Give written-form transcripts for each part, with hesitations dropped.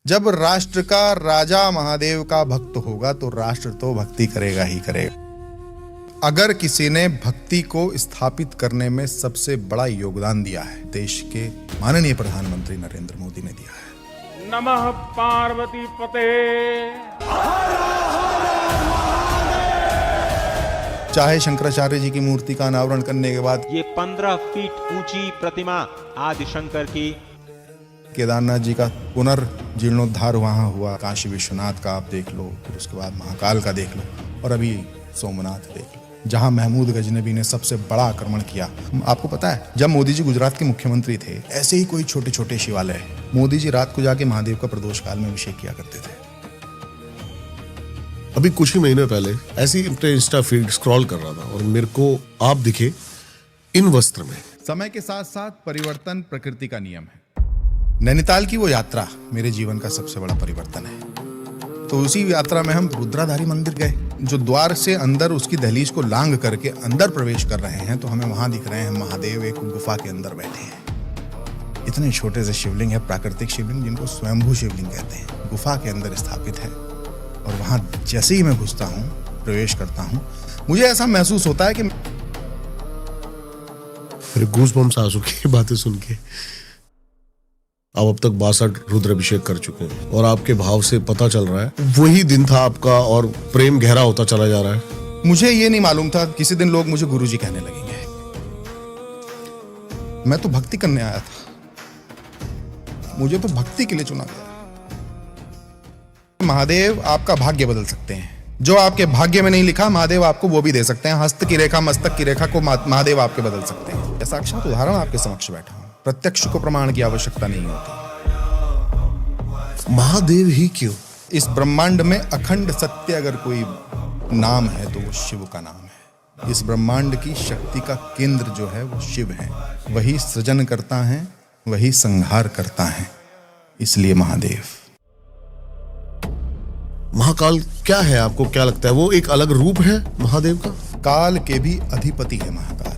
जब राष्ट्र का राजा महादेव का भक्त होगा तो राष्ट्र तो भक्ति करेगा ही करेगा। अगर किसी ने भक्ति को स्थापित करने में सबसे बड़ा योगदान दिया है, देश के माननीय प्रधानमंत्री नरेंद्र मोदी ने दिया है। नमः पार्वती पते। चाहे शंकराचार्य जी की मूर्ति का अनावरण करने के बाद ये 15 फीट ऊंची प्रतिमा आदि शंकर की, केदारनाथ जी का पुनर्जीर्णोद्धार वहां हुआ, काशी विश्वनाथ का आप देख लो, फिर उसके बाद महाकाल का देख लो, और अभी सोमनाथ देख लो, जहां महमूद गजनबी ने सबसे बड़ा आक्रमण किया। आपको पता है, जब मोदी जी गुजरात के मुख्यमंत्री थे, ऐसे ही कोई छोटे छोटे शिवालय मोदी जी रात को जाके महादेव का प्रदोष काल में अभिषेक किया करते थे। अभी कुछ ही महीने पहले ऐसे ही अपने इंस्टा फीड स्क्रॉल कर रहा था और मेरे को आप दिखे इन वस्त्र में। समय के साथ साथ परिवर्तन प्रकृति का नियम है। नैनीताल की वो यात्रा मेरे जीवन का सबसे बड़ा परिवर्तन है। तो उसी यात्रा में हम रुद्राधारी मंदिर गए, जो द्वार से अंदर उसकी दहलीज को लांग करके अंदर प्रवेश कर रहे हैं तो हमें वहां दिख रहे हैं महादेव एक गुफा के अंदर बैठे हैं। इतने छोटे से शिवलिंग है, प्राकृतिक शिवलिंग जिनको स्वयंभू शिवलिंग कहते हैं, गुफा के अंदर स्थापित है। और वहां जैसे ही मैं घुसता हूं, प्रवेश करता हूं, मुझे ऐसा महसूस होता है कि फिर गूज़बम्स आ चुकी बातें सुन के। आप अब तक 62 रुद्राभिषेक कर चुके हैं और आपके भाव से पता चल रहा है वही दिन था आपका और प्रेम गहरा होता चला जा रहा है। मुझे ये नहीं मालूम था किसी दिन लोग मुझे गुरुजी कहने लगेंगे। मैं तो भक्ति करने आया था, मुझे तो भक्ति के लिए चुना गया। महादेव आपका भाग्य बदल सकते हैं। जो आपके भाग्य में नहीं लिखा, महादेव आपको वो भी दे सकते हैं। हस्त की रेखा, मस्तक की रेखा को महादेव आपके बदल सकते हैं। साक्षात उदाहरण आपके समक्ष बैठा हूं। प्रत्यक्ष को प्रमाण की आवश्यकता नहीं होती। महादेव ही क्यों? इस ब्रह्मांड में अखंड सत्य अगर कोई नाम है तो वो शिव का नाम है। इस ब्रह्मांड की शक्ति का केंद्र जो है वो शिव है। वही सृजन करता है, वही संहार करता है, इसलिए महादेव। महाकाल क्या है? आपको क्या लगता है वो एक अलग रूप है महादेव का? काल के भी अधिपति है महाकाल,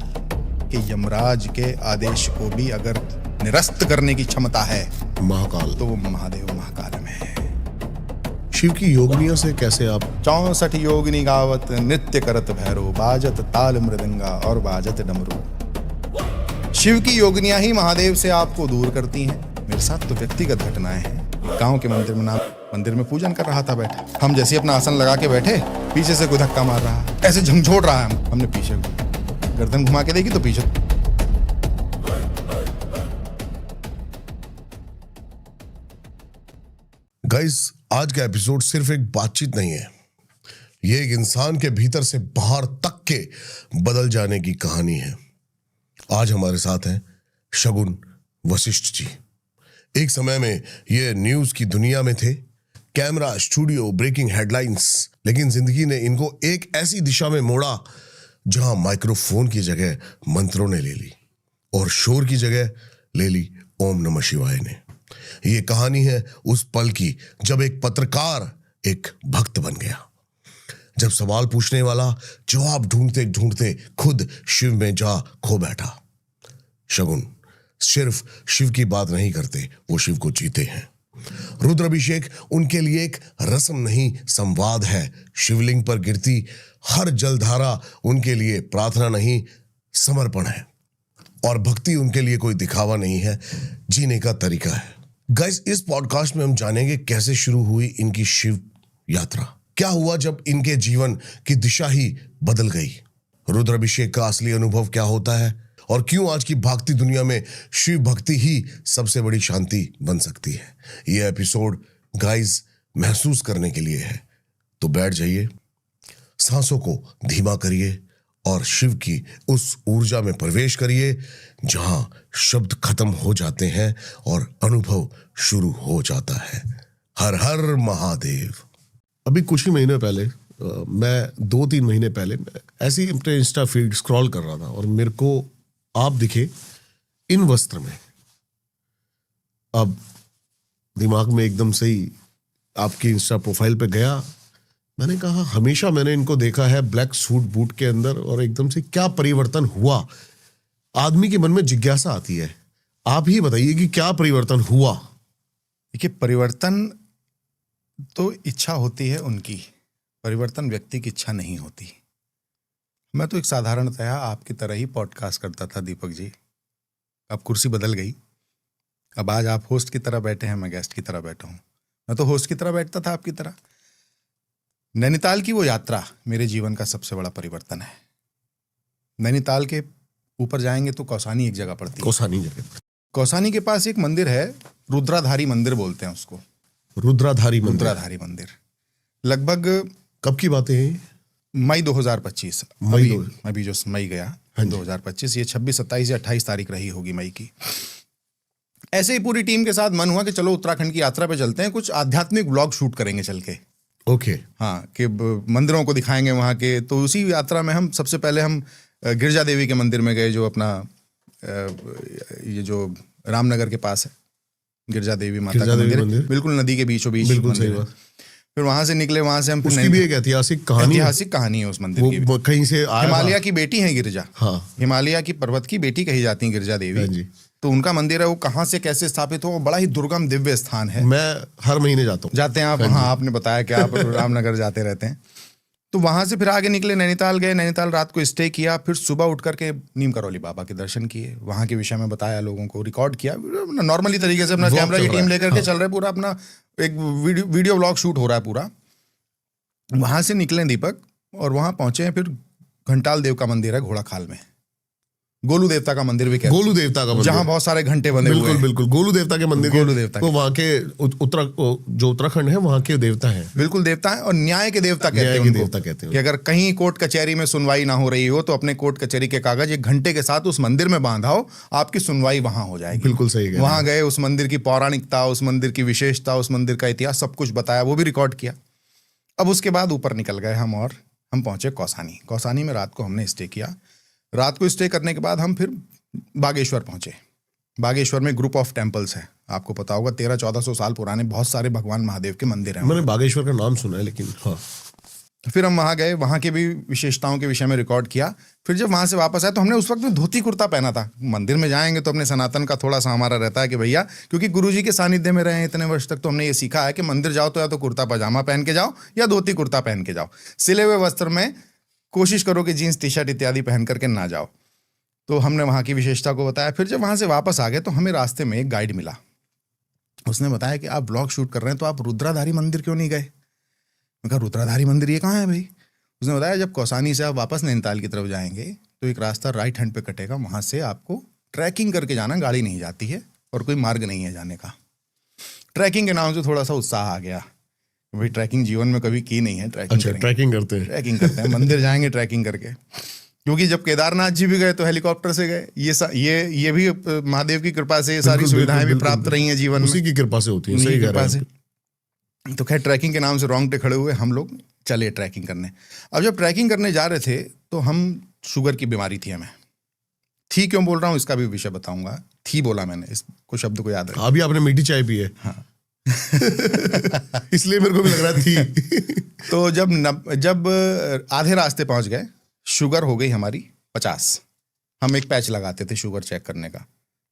कि यमराज के आदेश को भी अगर निरस्त करने की क्षमता है महाकाल, तो वो महादेव महाकाल में है। शिव की योगनियों से कैसे आप? 64 योगिनी गावत नृत्य करत भैरो, बाजत ताल मृदंगा और बाजत डमरू। शिव की योगिनियां ही महादेव से आपको दूर करती हैं। मेरे साथ तो व्यक्तिगत घटनाएं हैं। गांव के मंदिर में पूजन कर रहा था बैठा, हम जैसे अपना आसन लगा के बैठे, पीछे से कोई धक्का मार रहा है, ऐसे झंझोड़ रहा है। हमने पीछे गर्दन घुमा के देखी तो पीछे गाइस, आज का एपिसोड सिर्फ एक बातचीत नहीं है, ये एक इंसान के भीतर से बाहर तक के बदल जाने की कहानी है। आज हमारे साथ हैं शगुन वशिष्ठ जी। एक समय में ये न्यूज की दुनिया में थे, कैमरा, स्टूडियो, ब्रेकिंग हेडलाइंस, लेकिन जिंदगी ने इनको एक ऐसी दिशा में मोड़ा जहां माइक्रोफोन की जगह मंत्रों ने ले ली और शोर की जगह ले ली ओम नमः शिवाय ने। ये कहानी है उस पल की जब एक पत्रकार एक भक्त बन गया, जब सवाल पूछने वाला जवाब ढूंढते ढूंढते खुद शिव में जा खो बैठा। शगुन सिर्फ शिव की बात नहीं करते, वो शिव को जीते हैं। रुद्राभिषेक उनके लिए एक रस्म नहीं, संवाद है। शिवलिंग पर गिरती हर जलधारा उनके लिए प्रार्थना नहीं, समर्पण है। और भक्ति उनके लिए कोई दिखावा नहीं है, जीने का तरीका है। गाइस, इस पॉडकास्ट में हम जानेंगे कैसे शुरू हुई इनकी शिव यात्रा, क्या हुआ जब इनके जीवन की दिशा ही बदल गई, रुद्राभिषेक का असली अनुभव क्या होता है, और क्यों आज की भागती दुनिया में शिव भक्ति ही सबसे बड़ी शांति बन सकती है। यह एपिसोड गाइस महसूस करने के लिए है, तो बैठ जाइए, सांसों को धीमा करिए और शिव की उस ऊर्जा में प्रवेश करिए जहां शब्द खत्म हो जाते हैं और अनुभव शुरू हो जाता है। हर हर महादेव। अभी कुछ ही महीने पहले, मैं 2-3 महीने पहले ऐसे ही अपने इंस्टा फीड स्क्रॉल कर रहा था और मेरे को आप दिखे इन वस्त्र में। अब दिमाग में एकदम से ही आपकी इंस्टा प्रोफाइल पे गया। मैंने कहा हमेशा मैंने इनको देखा है ब्लैक सूट बूट के अंदर, और एकदम से क्या परिवर्तन हुआ? आदमी के मन में जिज्ञासा आती है। आप ही बताइए कि क्या परिवर्तन हुआ? देखिए, परिवर्तन तो इच्छा होती है उनकी, परिवर्तन व्यक्ति की इच्छा नहीं होती। मैं तो एक साधारणतया आपकी तरह ही पॉडकास्ट करता था दीपक जी। अब कुर्सी बदल गई, अब आज आप होस्ट की तरह बैठे हैं, मैं गेस्ट की तरह बैठा हूँ। मैं तो होस्ट की तरह बैठता था आपकी तरह। नैनीताल की वो यात्रा मेरे जीवन का सबसे बड़ा परिवर्तन है। नैनीताल के ऊपर जाएंगे तो कौसानी एक जगह पड़ती है। कौसानी जगह, कौसानी के पास एक मंदिर है, रुद्राधारी मंदिर बोलते हैं उसको। रुद्राधारी मंदिर। रुद्राधारी मंदिर लगभग कब की बातें हैं? मई 2025। मई अभी जो मई गया हाँ जी। 2025, ये 26, 27 या 28 तारीख रही होगी मई की। ऐसे ही पूरी टीम के साथ मन हुआ कि चलो उत्तराखंड की यात्रा पे चलते हैं, कुछ आध्यात्मिक व्लॉग शूट करेंगे चल के। ओके। हाँ, कि मंदिरों को दिखाएंगे वहाँ के। तो उसी यात्रा में हम सबसे पहले हम गिरजा देवी के मंदिर में गए, जो अपना ये जो रामनगर के पास है, गिरजा देवी माता का मंदिर, बिल्कुल नदी के बीचों बीच। बिल्कुल सही बात। फिर वहां से निकले, वहां से हम उसकी भी एक ऐतिहासिक कहानी है उस मंदिर की। वो कहीं से आया, हिमालय की बेटी है गिरजा। हाँ, हिमालय की पर्वत की बेटी कही जाती है गिरजा देवी। हाँ जी। तो उनका मंदिर है, वो कहाँ से कैसे स्थापित हो, बड़ा ही दुर्गम दिव्य स्थान है। मैं हर महीने जाता हूँ। जाते हैं आप? हाँ, आपने बताया कि आप रामनगर जाते रहते हैं। तो वहां से फिर आगे निकले, नैनीताल गए। नैनीताल रात को स्टे किया, फिर सुबह उठ करके नीम करौली बाबा के दर्शन किए। वहां के विषय में बताया, लोगों को रिकॉर्ड किया नॉर्मली तरीके से। अपना कैमरा की टीम लेकर के चल रहे, पूरा अपना एक वीडियो व्लॉग शूट हो रहा है पूरा। वहां से निकले दीपक, और वहां पहुंचे हैं। फिर घंटाल देव का मंदिर है घोड़ाखाल में, गोलू देवता का मंदिर भी कहते हैं। गोलू देवता का मंदिर, जहां बहुत सारे घंटे बने हुए हैं। बिल्कुल गोलू देवता के मंदिर। गोलू देवता वो वहाँ के जो उत्तराखंड है वहाँ के देवता हैं। बिल्कुल देवता है, और न्याय के देवता कहते हैं उनको। देवता कहते हैं कि अगर कहीं कोर्ट कचहरी में सुनवाई ना हो रही हो तो अपने कोर्ट कचहरी के कागज एक घंटे के साथ उस मंदिर में बांधाओ, आपकी सुनवाई वहां हो जाएगी। बिल्कुल सही। वहां गए, उस मंदिर की पौराणिकता, उस मंदिर की विशेषता, उस मंदिर का इतिहास सब कुछ बताया, वो भी रिकॉर्ड किया। अब उसके बाद ऊपर निकल गए हम, और हम पहुंचे कौसानी। कौसानी में रात को हमने स्टे किया। रात को स्टे करने के बाद हम फिर बागेश्वर पहुंचे। बागेश्वर में ग्रुप ऑफ टेम्पल्स है, आपको पता होगा, 1300-1400 साल पुराने बहुत सारे भगवान महादेव के मंदिर हैं। मैंने बागेश्वर का नाम सुना है, लेकिन हाँ। फिर हम वहाँ गए, वहाँ के भी विशेषताओं के विषय में रिकॉर्ड किया। फिर जब वहाँ से वापस आए तो हमने उस वक्त में धोती कुर्ता पहना था। मंदिर में जाएंगे तो अपने सनातन का थोड़ा सा हमारा रहता है कि भैया, क्योंकि गुरुजी के सानिध्य में रहे हैं इतने वर्ष तक, तो हमने ये सीखा है कि मंदिर जाओ तो या तो कुर्ता पजामा पहन के जाओ या धोती कुर्ता पहन के जाओ। सिले हुए वस्त्र में कोशिश करो कि जीन्स टी शर्ट इत्यादि पहन करके ना जाओ। तो हमने वहाँ की विशेषता को बताया। फिर जब वहाँ से वापस आ गए तो हमें रास्ते में एक गाइड मिला। उसने बताया कि आप ब्लॉग शूट कर रहे हैं तो आप रुद्राधारी मंदिर क्यों नहीं गए? मैं कहा रुद्राधारी मंदिर ये कहाँ है भाई? उसने बताया जब कौसानी से आप वापस नैनीताल की तरफ जाएंगे तो एक रास्ता राइट हैंड पे कटेगा, वहाँ से आपको ट्रैकिंग करके जाना, गाड़ी नहीं जाती है और कोई मार्ग नहीं है जाने का। ट्रैकिंग के नाम से थोड़ा सा उत्साह आ गया, भाई ट्रैकिंग जीवन में कभी की नहीं है, ट्रैकिंग ट्रैकिंग करते हैं मंदिर जाएंगे ट्रैकिंग करके। क्योंकि जब केदारनाथ जी भी गए तो हेलीकॉप्टर से गए। ये भी महादेव की कृपा से ये सारी सुविधाएं भी प्राप्त रही हैं जीवन में, उसी की कृपा से होती है। सही कृपा से। तो खैर ट्रैकिंग के नाम से रोंगटे खड़े हुए हम लोग चले ट्रैकिंग करने। अब जब ट्रैकिंग करने जा रहे थे तो हम शुगर की बीमारी थी हमें। थी क्यों बोल रहा हूँ इसका भी विषय बताऊंगा। थी बोला मैंने, इसको शब्द को याद रखा। अभी आपने मीठी चाय पी है। हाँ इसलिए मेरे को भी लग रहा थी। तो जब आधे रास्ते पहुंच गए, शुगर हो गई हमारी 50। हम एक पैच लगाते थे शुगर चेक करने का,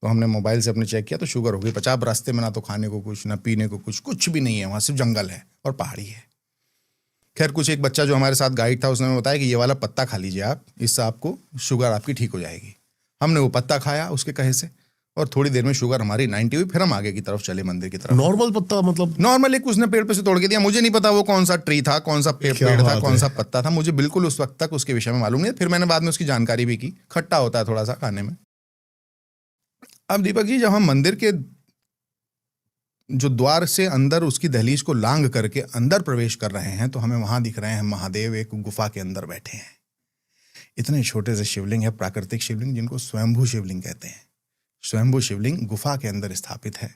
तो हमने मोबाइल से अपने चेक किया तो शुगर हो गई 50। रास्ते में ना तो खाने को कुछ, ना पीने को कुछ भी नहीं है, वहाँ सिर्फ जंगल है और पहाड़ी है। खैर कुछ एक बच्चा जो हमारे साथ गाइड था उसने हमें बताया कि ये वाला पत्ता खा लीजिए आप, इससे आपको शुगर आपकी ठीक हो जाएगी। हमने वो पत्ता खाया उसके कहे से, और थोड़ी देर में शुगर हमारी 90 हुई। फिर हम आगे की तरफ चले, मंदिर की तरफ। नॉर्मल पत्ता, मतलब नॉर्मल एक उसने पेड़ पे से तोड़ के दिया। मुझे नहीं पता वो कौन सा ट्री था, कौन सा पेड़ था, कौन सा पत्ता था, मुझे बिल्कुल उस वक्त तक उसके विषय में मालूम नहीं। फिर मैंने बाद में उसकी जानकारी भी की। खट्टा होता है थोड़ा सा खाने में। अब दीपक जी जब हम मंदिर के जो द्वार से अंदर उसकी दहलीज को लांग करके अंदर प्रवेश कर रहे हैं तो हमें वहां दिख रहे हैं महादेव एक गुफा के अंदर बैठे हैं। इतने छोटे से शिवलिंग है, प्राकृतिक शिवलिंग जिनको स्वयंभू शिवलिंग कहते हैं। स्वयंभू शिवलिंग गुफा के अंदर स्थापित है,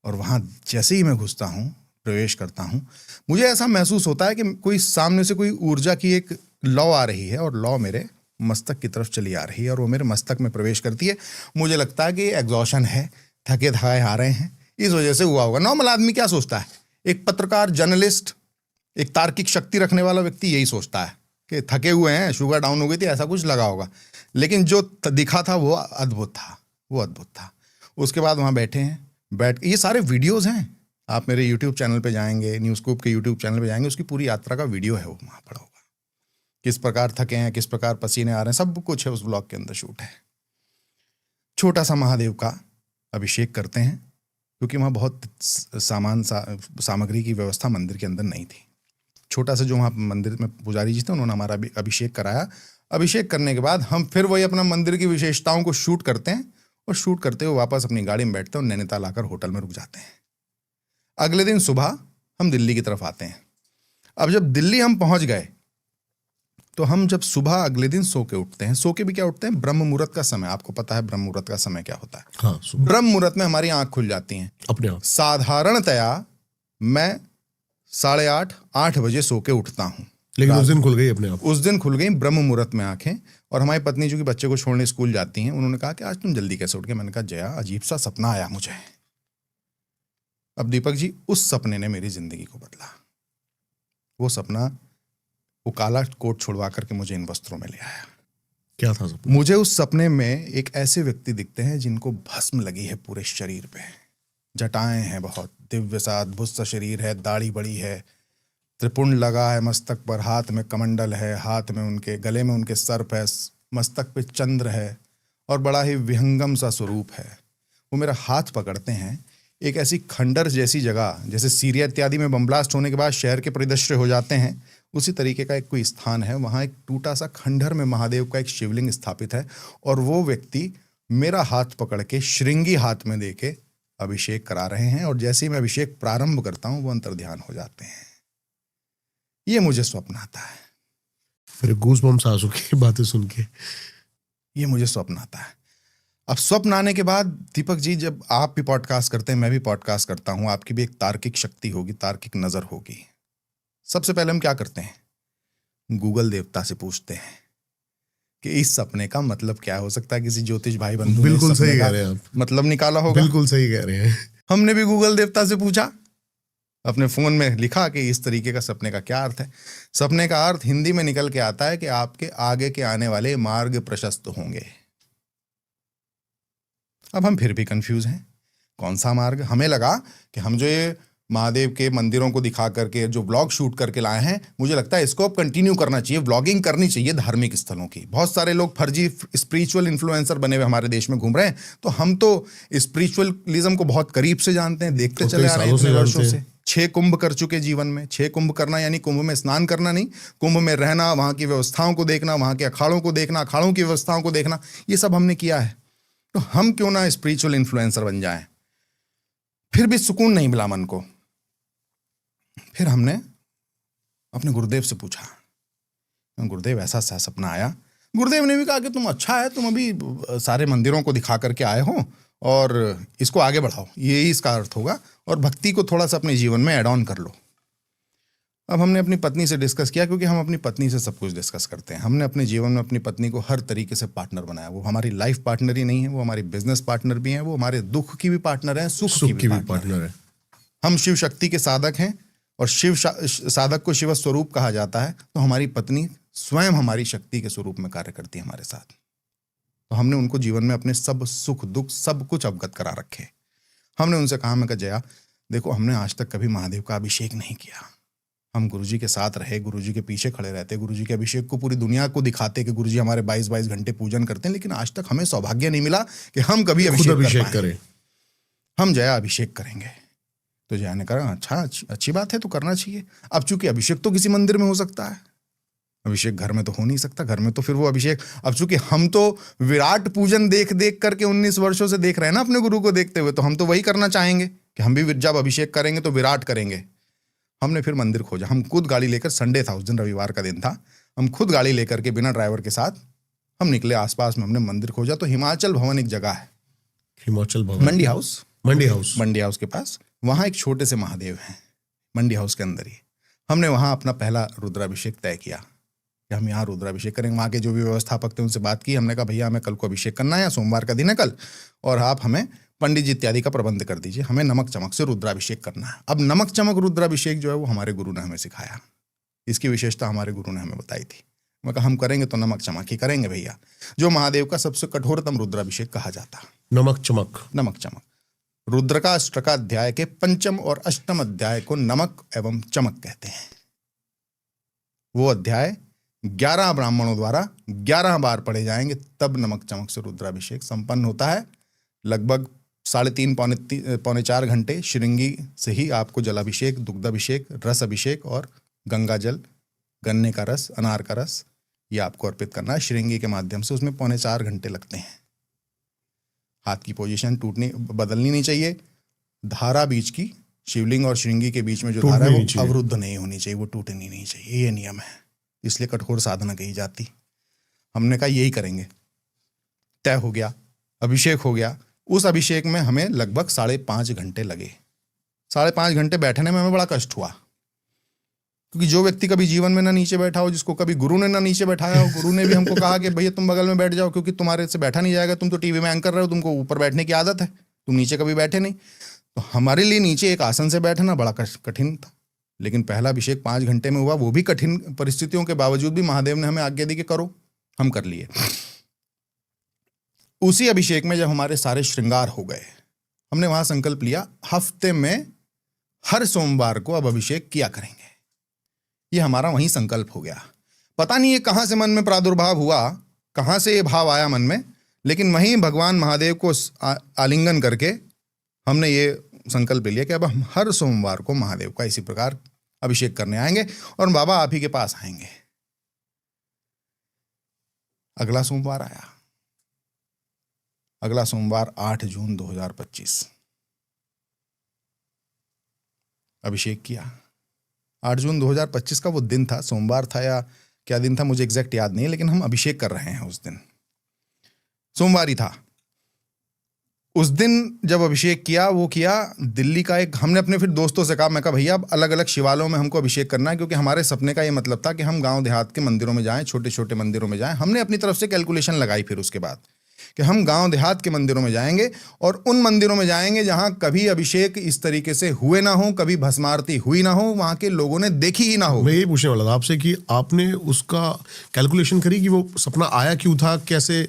और वहाँ जैसे ही मैं घुसता हूँ, प्रवेश करता हूँ, मुझे ऐसा महसूस होता है कि कोई सामने से कोई ऊर्जा की एक लौ आ रही है, और लौ मेरे मस्तक की तरफ चली आ रही है और वो मेरे मस्तक में प्रवेश करती है। मुझे लगता है कि एग्जॉशन है, थके थकाए आ रहे हैं, इस वजह से हुआ होगा। नॉर्मल आदमी क्या सोचता है? एक पत्रकार, जर्नलिस्ट, एक तार्किक शक्ति रखने वाला व्यक्ति यही सोचता है कि थके हुए हैं, शुगर डाउन हो गई थी, ऐसा कुछ लगा होगा। लेकिन जो दिखा था वो अद्भुत था, वो अद्भुत था। उसके बाद वहाँ बैठे हैं, ये सारे वीडियोज़ हैं, आप मेरे यूट्यूब चैनल पे जाएंगे, न्यूज़स्कूप के यूट्यूब चैनल पे जाएंगे, उसकी पूरी यात्रा का वीडियो है, वो वहाँ पड़ा होगा। किस प्रकार थके हैं, किस प्रकार पसीने आ रहे हैं, सब कुछ है उस ब्लॉग के अंदर शूट है। छोटा सा महादेव का अभिषेक करते हैं, क्योंकि वहाँ बहुत सामग्री की व्यवस्था मंदिर के अंदर नहीं थी। छोटा सा जो वहाँ मंदिर में पुजारी जी थे, उन्होंने हमारा अभिषेक कराया। अभिषेक करने के बाद हम फिर वही अपना मंदिर की विशेषताओं को शूट करते हैं, और शूट करते हुए वापस अपनी गाड़ी में बैठते हैं और नैनीताल आकर होटल में रुक जाते हैं। अगले दिन सुबह हम दिल्ली की तरफ आते हैं। अब जब दिल्ली हम पहुंच गए, तो हम जब सुबह अगले दिन सो के उठते हैं, सो के भी क्या उठते हैं, ब्रह्म मुहूर्त का समय, आपको पता है ब्रह्म मुहूर्त का समय क्या होता है। हाँ, ब्रह्म मुहूर्त में हमारी आंख खुल जाती हैं अपने आप। साधारणतया मैं 8:30-8 बजे सो के उठता हूँ, लेकिन उस दिन खुल गई अपने आप। उस दिन खुल गई ब्रह्म मुहूर्त में आंखें। और हमारी पत्नी जो कि बच्चे को छोड़ने स्कूल जाती हैं, उन्होंने कहा कि आज तुम जल्दी कैसे उठ गए। मैंने कहा जया, अजीब सा सपना आया मुझे। अब दीपक जी, उस सपने ने मेरी जिंदगी को बदला। वो सपना, वो काला कोट छुड़वा करके मुझे इन वस्त्रों में ले आया। क्या था सपना? मुझे उस सपने में एक ऐसे व्यक्ति दिखते हैं जिनको भस्म लगी है पूरे शरीर पे, जटाएं हैं बहुत, दिव्य सा अद्भुत सा शरीर है, दाढ़ी बड़ी है, त्रिपुंड लगा है मस्तक पर, हाथ में कमंडल है, हाथ में उनके, गले में उनके सर्प है, मस्तक पे चंद्र है, और बड़ा ही विहंगम सा स्वरूप है। वो मेरा हाथ पकड़ते हैं, एक ऐसी खंडर जैसी जगह, जैसे सीरिया इत्यादि में बम ब्लास्ट होने के बाद शहर के परिदृश्य हो जाते हैं, उसी तरीके का एक कोई स्थान है। वहाँ एक टूटा सा खंडर में महादेव का एक शिवलिंग स्थापित है, और वो व्यक्ति मेरा हाथ पकड़ के श्रृंगी हाथ में दे के अभिषेक करा रहे हैं। और जैसे ही मैं अभिषेक प्रारंभ करता हूँ, वो अंतर्ध्यान हो जाते हैं। ये मुझे स्वप्न आता है। फिर गूज़बम्स आ चुकी बातें सुन के। ये मुझे स्वप्न आता है। अब स्वप्न आने के बाद दीपक जी, जब आप भी पॉडकास्ट करते हैं, मैं भी पॉडकास्ट करता हूँ, आपकी भी एक तार्किक शक्ति होगी, तार्किक नज़र होगी। सबसे पहले हम क्या करते हैं, गूगल देवता से पूछते हैं कि इस सपने का मतलब क्या हो सकता है। किसी ज्योतिष भाई बंधु ने बिल्कुल इस सपने सही का कह रहे हैं आप। मतलब निकाला होगा। बिल्कुल सही कह रहे हैं। हमने भी गूगल देवता से पूछा, अपने फोन में लिखा कि इस तरीके का सपने का क्या अर्थ है। सपने का अर्थ हिंदी में निकल के आता है कि आपके आगे के आने वाले मार्ग प्रशस्त होंगे। अब हम फिर भी कंफ्यूज हैं, कौन सा मार्ग। हमें लगा कि हम जो ये महादेव के मंदिरों को दिखा करके जो व्लॉग शूट करके लाए हैं, मुझे लगता है इसको अब कंटिन्यू करना चाहिए, व्लॉगिंग करनी चाहिए धार्मिक स्थलों की। बहुत सारे लोग फर्जी स्पिरिचुअल इन्फ्लुएंसर बने हुए हमारे देश में घूम रहे हैं, तो हम तो स्पिरिचुअलिज्म को बहुत करीब से जानते हैं, देखते चले आ रहे हैं इतने वर्षों से। 6 कुंभ कर चुके जीवन में। 6 कुंभ करना यानी कुंभ में स्नान करना नहीं, कुंभ में रहना, वहाँ की व्यवस्थाओं को देखना, वहाँ के अखाड़ों को देखना, अखाड़ों की व्यवस्थाओं को देखना, ये सब हमने किया है। तो हम क्यों ना स्पिरिचुअल इन्फ्लुएंसर बन जाएं। फिर भी सुकून नहीं मिला मन को। फिर हमने अपने गुरुदेव से पूछा, गुरुदेव ऐसा सा सपना आया। गुरुदेव ने भी कहा कि तुम अच्छा है, तुम अभी सारे मंदिरों को दिखा करके आए हो और इसको आगे बढ़ाओ, यही इसका अर्थ होगा, और भक्ति को थोड़ा सा अपने जीवन में ऐड ऑन कर लो। अब हमने अपनी पत्नी से डिस्कस किया, क्योंकि हम अपनी पत्नी से सब कुछ डिस्कस करते हैं। हमने अपने जीवन में अपनी पत्नी को हर तरीके से पार्टनर बनाया। वो हमारी लाइफ पार्टनर ही नहीं है, वो हमारी बिजनेस पार्टनर भी है, वो हमारे दुख की भी पार्टनर है, सुख की भी पार्टनर है। हम शिव शक्ति के साधक हैं, और शिव साधक को शिव स्वरूप कहा जाता है। तो हमारी पत्नी स्वयं हमारी शक्ति के स्वरूप में कार्य करती है हमारे साथ। तो हमने उनको जीवन में अपने सब सुख दुख सब कुछ अवगत करा रखे। हमने उनसे कहा, मैं कहा जया देखो, हमने आज तक कभी महादेव का अभिषेक नहीं किया। हम गुरुजी के साथ रहे, गुरुजी के पीछे खड़े रहते, गुरुजी के अभिषेक को पूरी दुनिया को दिखाते कि गुरुजी हमारे 22-22 घंटे पूजन करते हैं, लेकिन आज तक हमें सौभाग्य नहीं मिला कि हम कभी अभिषेक करें। हम जया अभिषेक करेंगे। तो जया ने कहा, अच्छा अच्छी बात है, तो करना चाहिए। अब चूंकि अभिषेक तो किसी मंदिर में हो सकता है, अभिषेक घर में तो हो नहीं सकता। घर में तो फिर वो अभिषेक, अब चूंकि हम तो विराट पूजन देख देख करके 19 वर्षों से देख रहे हैं ना अपने गुरु को देखते हुए, तो हम तो वही करना चाहेंगे कि हम भी जब अभिषेक करेंगे तो विराट करेंगे। हमने फिर मंदिर खोजा। हम खुद गाड़ी लेकर, संडे था उस दिन, रविवार का दिन था, हम खुद गाड़ी लेकर के बिना ड्राइवर के साथ हम निकले। आसपास में हमने मंदिर खोजा। तो हिमाचल भवन एक जगह है, हिमाचल भवन, मंडी हाउस, मंडी हाउस के पास, वहाँ एक छोटे से महादेव हैं मंडी हाउस के अंदर ही। हमने वहाँ अपना पहला रुद्राभिषेक तय किया कि हम यहाँ रुद्राभिषेक करेंगे। वहाँ के जो भी व्यवस्थापक थे उनसे बात की। हमने कहा भैया हमें कल को अभिषेक करना है, सोमवार का दिन है कल, और आप हमें पंडित जी इत्यादि का प्रबंध कर दीजिए, हमें नमक चमक से रुद्राभिषेक करना है। अब नमक चमक रुद्राभिषेक जो है वो हमारे गुरु ने हमें सिखाया। इसकी विशेषता हमारे गुरु ने हमें बताई थी। मैं कहा हम करेंगे तो नमक चमक ही करेंगे भैया, जो महादेव का सबसे कठोरतम रुद्राभिषेक कहा जाता। नमक चमक। रुद्र का अष्टकाध्याय के पंचम और अष्टम अध्याय को नमक एवं चमक कहते हैं। वो अध्याय 11 ब्राह्मणों द्वारा 11 बार पढ़े जाएंगे, तब नमक चमक से रुद्राभिषेक संपन्न होता है। लगभग 3.5 पौने 4 घंटे श्रृंगी से ही आपको जलाभिषेक, दुग्धाभिषेक, रस अभिषेक और गंगा जल, गन्ने का रस, अनार का रस, ये आपको अर्पित करना है श्रृंगी के माध्यम से। उसमें पौने 4 घंटे लगते हैं। हाथ की पोजीशन बदलनी नहीं चाहिए। धारा बीच की, शिवलिंग और श्रृंगी के बीच में जो धारा है वो अवरुद्ध नहीं होनी चाहिए, वो टूटनी नहीं चाहिए, ये नियम है। इसलिए कठोर साधना कही जाती। हमने कहा यही करेंगे। तय हो गया, अभिषेक हो गया। उस अभिषेक में हमें लगभग 5.5 घंटे लगे। 5.5 घंटे बैठने में हमें बड़ा कष्ट हुआ, क्योंकि जो व्यक्ति कभी जीवन में ना नीचे बैठा हो, जिसको कभी गुरु ने ना नीचे बैठाया हो, गुरु ने भी हमको कहा कि भैया तुम बगल में बैठ जाओ, क्योंकि तुम्हारे से बैठा नहीं जाएगा, तुम तो टीवी में एंकर रहे हो, तुमको ऊपर बैठने की आदत है, तुम नीचे कभी बैठे नहीं। तो हमारे लिए नीचे एक आसन से बैठना बड़ा कठिन था। लेकिन पहला अभिषेक 5 घंटे में हुआ, वो भी कठिन परिस्थितियों के बावजूद भी महादेव ने हमें आज्ञा दी कि करो। हम कर लिए। उसी अभिषेक में जब हमारे सारे श्रृंगार हो गए, हमने वहां संकल्प लिया हफ्ते में हर सोमवार को अब अभिषेक किया करेंगे। ये हमारा वहीं संकल्प हो गया। पता नहीं ये कहां से मन में प्रादुर्भाव हुआ, कहां से ये भाव आया मन में, लेकिन वहीं भगवान महादेव को आलिंगन करके हमने ये संकल्प लिया कि अब हम हर सोमवार को महादेव का इसी प्रकार अभिषेक करने आएंगे और बाबा आप ही के पास आएंगे। अगला सोमवार आया। अगला सोमवार 8 जून 2025 अभिषेक किया। 8 जून 2025 का वो दिन था, सोमवार था या क्या दिन था मुझे एग्जैक्ट याद नहीं है, लेकिन हम अभिषेक कर रहे हैं उस दिन, सोमवार ही था। उस दिन जब अभिषेक किया, वो किया दिल्ली का एक, हमने अपने फिर दोस्तों से कहा, मैं कहा भैया अब अलग अलग शिवालयों में हमको अभिषेक करना है, क्योंकि हमारे सपने का ये मतलब था कि हम गांव देहात के मंदिरों में जाएं, छोटे छोटे मंदिरों में जाएं। हमने अपनी तरफ से कैलकुलेशन लगाई फिर उसके बाद कि हम गांव देहात के मंदिरों में जाएंगे और उन मंदिरों में जाएंगे जहां कभी अभिषेक इस तरीके से हुए ना हो, कभी भस्मारती हुई ना हो, वहां के लोगों ने देखी ही ना हो। मैं यही पूछने वाला था आपसे कि आपने उसका कैलकुलेशन करी कि वो सपना आया क्यों था, कैसे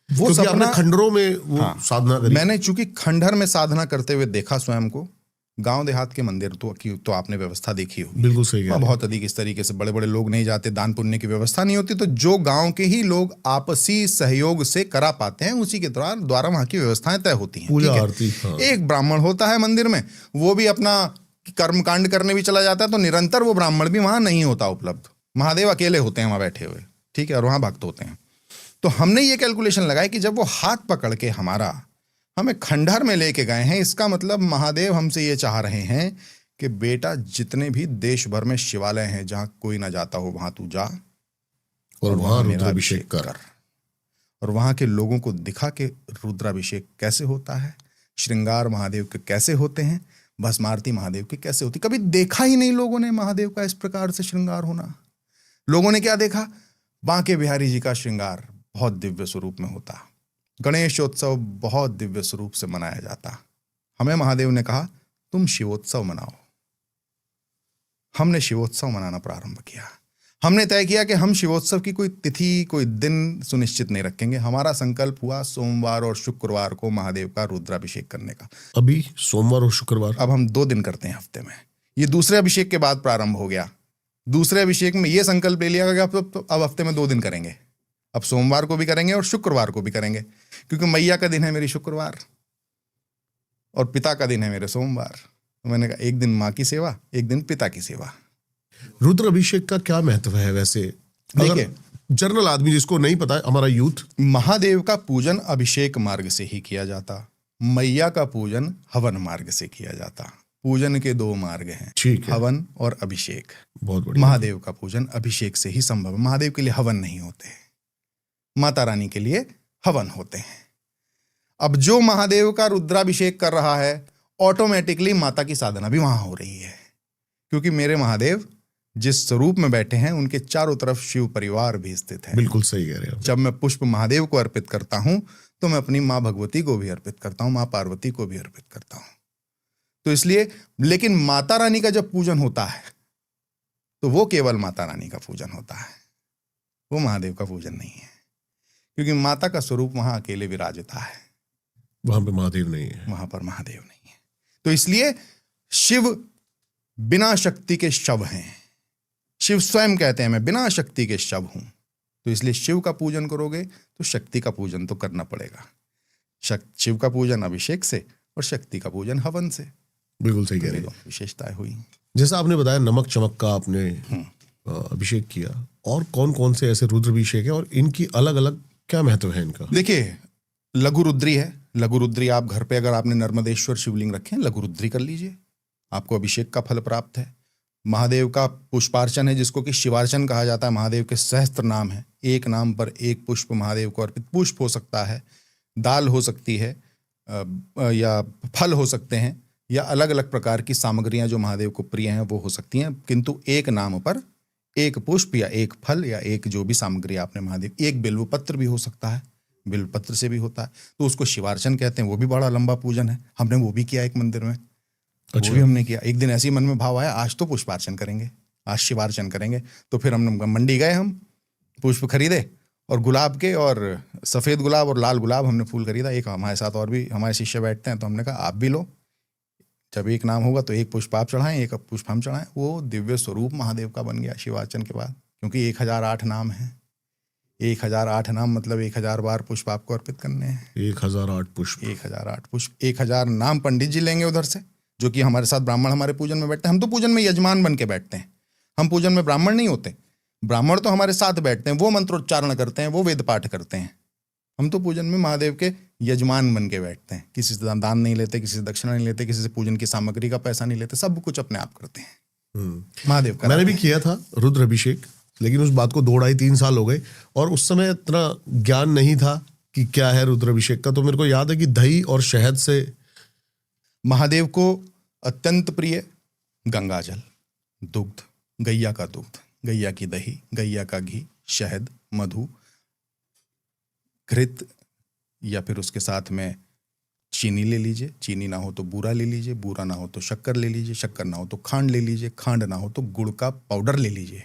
वो सपना खंडरों में वो साधना करी। मैंने चूंकि खंडहर में साधना करते हुए देखा स्वयं को, गांव देहात के मंदिर तो आपने व्यवस्था देखी होगी, बिल्कुल सही है, बहुत अधिक इस तरीके से बड़े बड़े लोग नहीं जाते, दान पुण्य की व्यवस्था नहीं होती, तो जो गांव के ही लोग आपसी सहयोग से करा पाते हैं उसी के द्वारा वहां की व्यवस्थाएं तय होती हैं। पूजा आरती, एक ब्राह्मण होता है मंदिर में, वो भी अपना कर्म कांड करने भी चला जाता है, तो निरंतर वो ब्राह्मण भी वहां नहीं होता उपलब्ध। महादेव अकेले होते हैं वहां बैठे हुए, ठीक है, और वहां भक्त होते हैं। तो हमने ये कैलकुलेशन लगाई कि जब वो हाथ पकड़ के हमें खंडहर में लेके गए हैं, इसका मतलब महादेव हमसे ये चाह रहे हैं कि बेटा जितने भी देश भर में शिवालय हैं जहां कोई ना जाता हो, वहां तू जा और वहां रुद्राभिषेक कर, और वहां के लोगों को दिखा कि रुद्राभिषेक कैसे होता है, श्रृंगार महादेव के कैसे होते हैं, भस्मारती महादेव की कैसे होती। कभी देखा ही नहीं लोगों ने महादेव का इस प्रकार से श्रृंगार होना। लोगों ने क्या देखा, बांके बिहारी जी का श्रृंगार बहुत दिव्य स्वरूप में होता, गणेशोत्सव बहुत दिव्य स्वरूप से मनाया जाता। हमें महादेव ने कहा तुम शिवोत्सव मनाओ। हमने शिवोत्सव मनाना प्रारंभ किया। हमने तय किया कि हम शिवोत्सव की कोई तिथि, कोई दिन सुनिश्चित नहीं रखेंगे। हमारा संकल्प हुआ सोमवार और शुक्रवार को महादेव का रुद्राभिषेक करने का। अभी सोमवार और शुक्रवार, अब हम 2 दिन करते हैं हफ्ते में। ये दूसरे अभिषेक के बाद प्रारंभ हो गया। दूसरे अभिषेक में ये संकल्प ले लिया कि अब हफ्ते में 2 दिन करेंगे। अब सोमवार को भी करेंगे और शुक्रवार को भी करेंगे, क्योंकि मैया का दिन है मेरी शुक्रवार और पिता का दिन है मेरे सोमवार। तो मैंने कहा एक दिन माँ की सेवा, एक दिन पिता की सेवा। रुद्र अभिषेक का क्या महत्व है वैसे? देखिए, जनरल आदमी जिसको नहीं पता है, हमारा यूथ, महादेव का पूजन अभिषेक मार्ग से ही किया जाता, मैया का पूजन हवन मार्ग से किया जाता। पूजन के 2 मार्ग हैं, ठीक है, हवन और अभिषेक। बहुत बढ़िया। महादेव का पूजन अभिषेक से ही संभव है। महादेव के लिए हवन नहीं होते, माता रानी के लिए हवन होते हैं। अब जो महादेव का रुद्राभिषेक कर रहा है, ऑटोमेटिकली माता की साधना भी वहां हो रही है, क्योंकि मेरे महादेव जिस स्वरूप में बैठे हैं उनके चारों तरफ शिव परिवार भी स्थित है। बिल्कुल सही कह रहे हो। जब मैं पुष्प महादेव को अर्पित करता हूं तो मैं अपनी माँ भगवती को भी अर्पित करता हूं, माँ पार्वती को भी अर्पित करता हूं। तो इसलिए, लेकिन माता रानी का जब पूजन होता है तो वो केवल माता रानी का पूजन होता है, वो महादेव का पूजन नहीं है, क्योंकि माता का स्वरूप वहां अकेले विराजता है। वहां पे महादेव नहीं है, वहां पर महादेव नहीं है। तो इसलिए शिव बिना शक्ति के शव हैं। शिव स्वयं कहते हैं मैं बिना शक्ति के शव हूं। तो इसलिए शिव का पूजन करोगे तो शक्ति का पूजन तो करना पड़ेगा। शिव का पूजन अभिषेक से और शक्ति का पूजन हवन से। बिल्कुल सही कह रहे हैं। विशेषताएं हुई जैसा आपने बताया नमक चमक का आपने अभिषेक किया, और कौन कौन से ऐसे रुद्र अभिषेक है और इनकी अलग अलग क्या महत्व है इनका? देखिए, लघु रुद्री है। लघु रुद्री आप घर पे अगर आपने नर्मदेश्वर शिवलिंग रखे हैं, लघु रुद्री कर लीजिए, आपको अभिषेक का फल प्राप्त है। महादेव का पुष्पार्चन है जिसको कि शिवार्चन कहा जाता है। महादेव के सहस्त्र नाम है, एक नाम पर एक पुष्प महादेव को अर्पित। पुष्प हो सकता है, दाल हो सकती है, या फल हो सकते हैं, या अलग अलग प्रकार की सामग्रियां जो महादेव को प्रिय हैं वो हो सकती हैं, किंतु एक नाम पर एक पुष्प या एक फल या एक जो भी सामग्री आपने महादेव, एक बिल्व पत्र भी हो सकता है, बिल्व पत्र से भी होता है, तो उसको शिवार्चन कहते हैं। वो भी बड़ा लंबा पूजन है, हमने वो भी किया एक मंदिर में। वो भी हमने किया। एक दिन ऐसे ही मन में भाव आया, आज तो पुष्पार्चन करेंगे, आज शिवार्चन करेंगे। तो फिर हमने मंडी गए, हम पुष्प खरीदे, और गुलाब के, और सफ़ेद गुलाब और लाल गुलाब हमने फूल खरीदा। एक हमारे साथ और भी हमारे शिष्य बैठते हैं, तो हमने कहा आप भी लो, जब एक नाम होगा तो एक पुष्प आप चढ़ाएं, एक पुष्प हम चढ़ाएं। वो दिव्य स्वरूप महादेव का बन गया शिवार्चन के बाद, क्योंकि 1008 नाम है। 1008 नाम मतलब 1000 बार पुष्प आपको अर्पित करने हैं। 1008 पुष्प, 1008 पुष्प, 1000 नाम पंडित जी लेंगे उधर से, जो कि हमारे साथ ब्राह्मण हमारे पूजन में बैठते हैं। हम तो पूजन में यजमान बन के बैठते हैं, हम पूजन में ब्राह्मण नहीं होते। ब्राह्मण तो हमारे साथ बैठते हैं, वो मंत्रोच्चारण करते हैं, वो वेद पाठ करते हैं। हम तो पूजन में महादेव के यजमान बन के बैठते हैं। किसी से दान नहीं लेते, किसी से दक्षिणा नहीं लेते, किसी से पूजन की सामग्री का पैसा नहीं लेते, सब कुछ अपने आप करते हैं। महादेव का मैंने भी किया था रुद्र अभिषेक, लेकिन उस बात को 2-2.5-3 साल हो गए, और उस समय इतना ज्ञान नहीं था कि क्या है रुद्र अभिषेक का। तो मेरे को याद है कि दही और शहद से महादेव को अत्यंत प्रिय गंगाजल, दुग्ध, गैया का दुग्ध, गैया की दही, गैया का घी, शहद, मधु, घृत, या फिर उसके साथ में चीनी ले लीजिए, चीनी ना हो तो बूरा ले लीजिए, बूरा ना हो तो शक्कर ले लीजिए, शक्कर ना हो तो खांड ले लीजिए, खांड ना हो तो गुड़ का पाउडर ले लीजिए।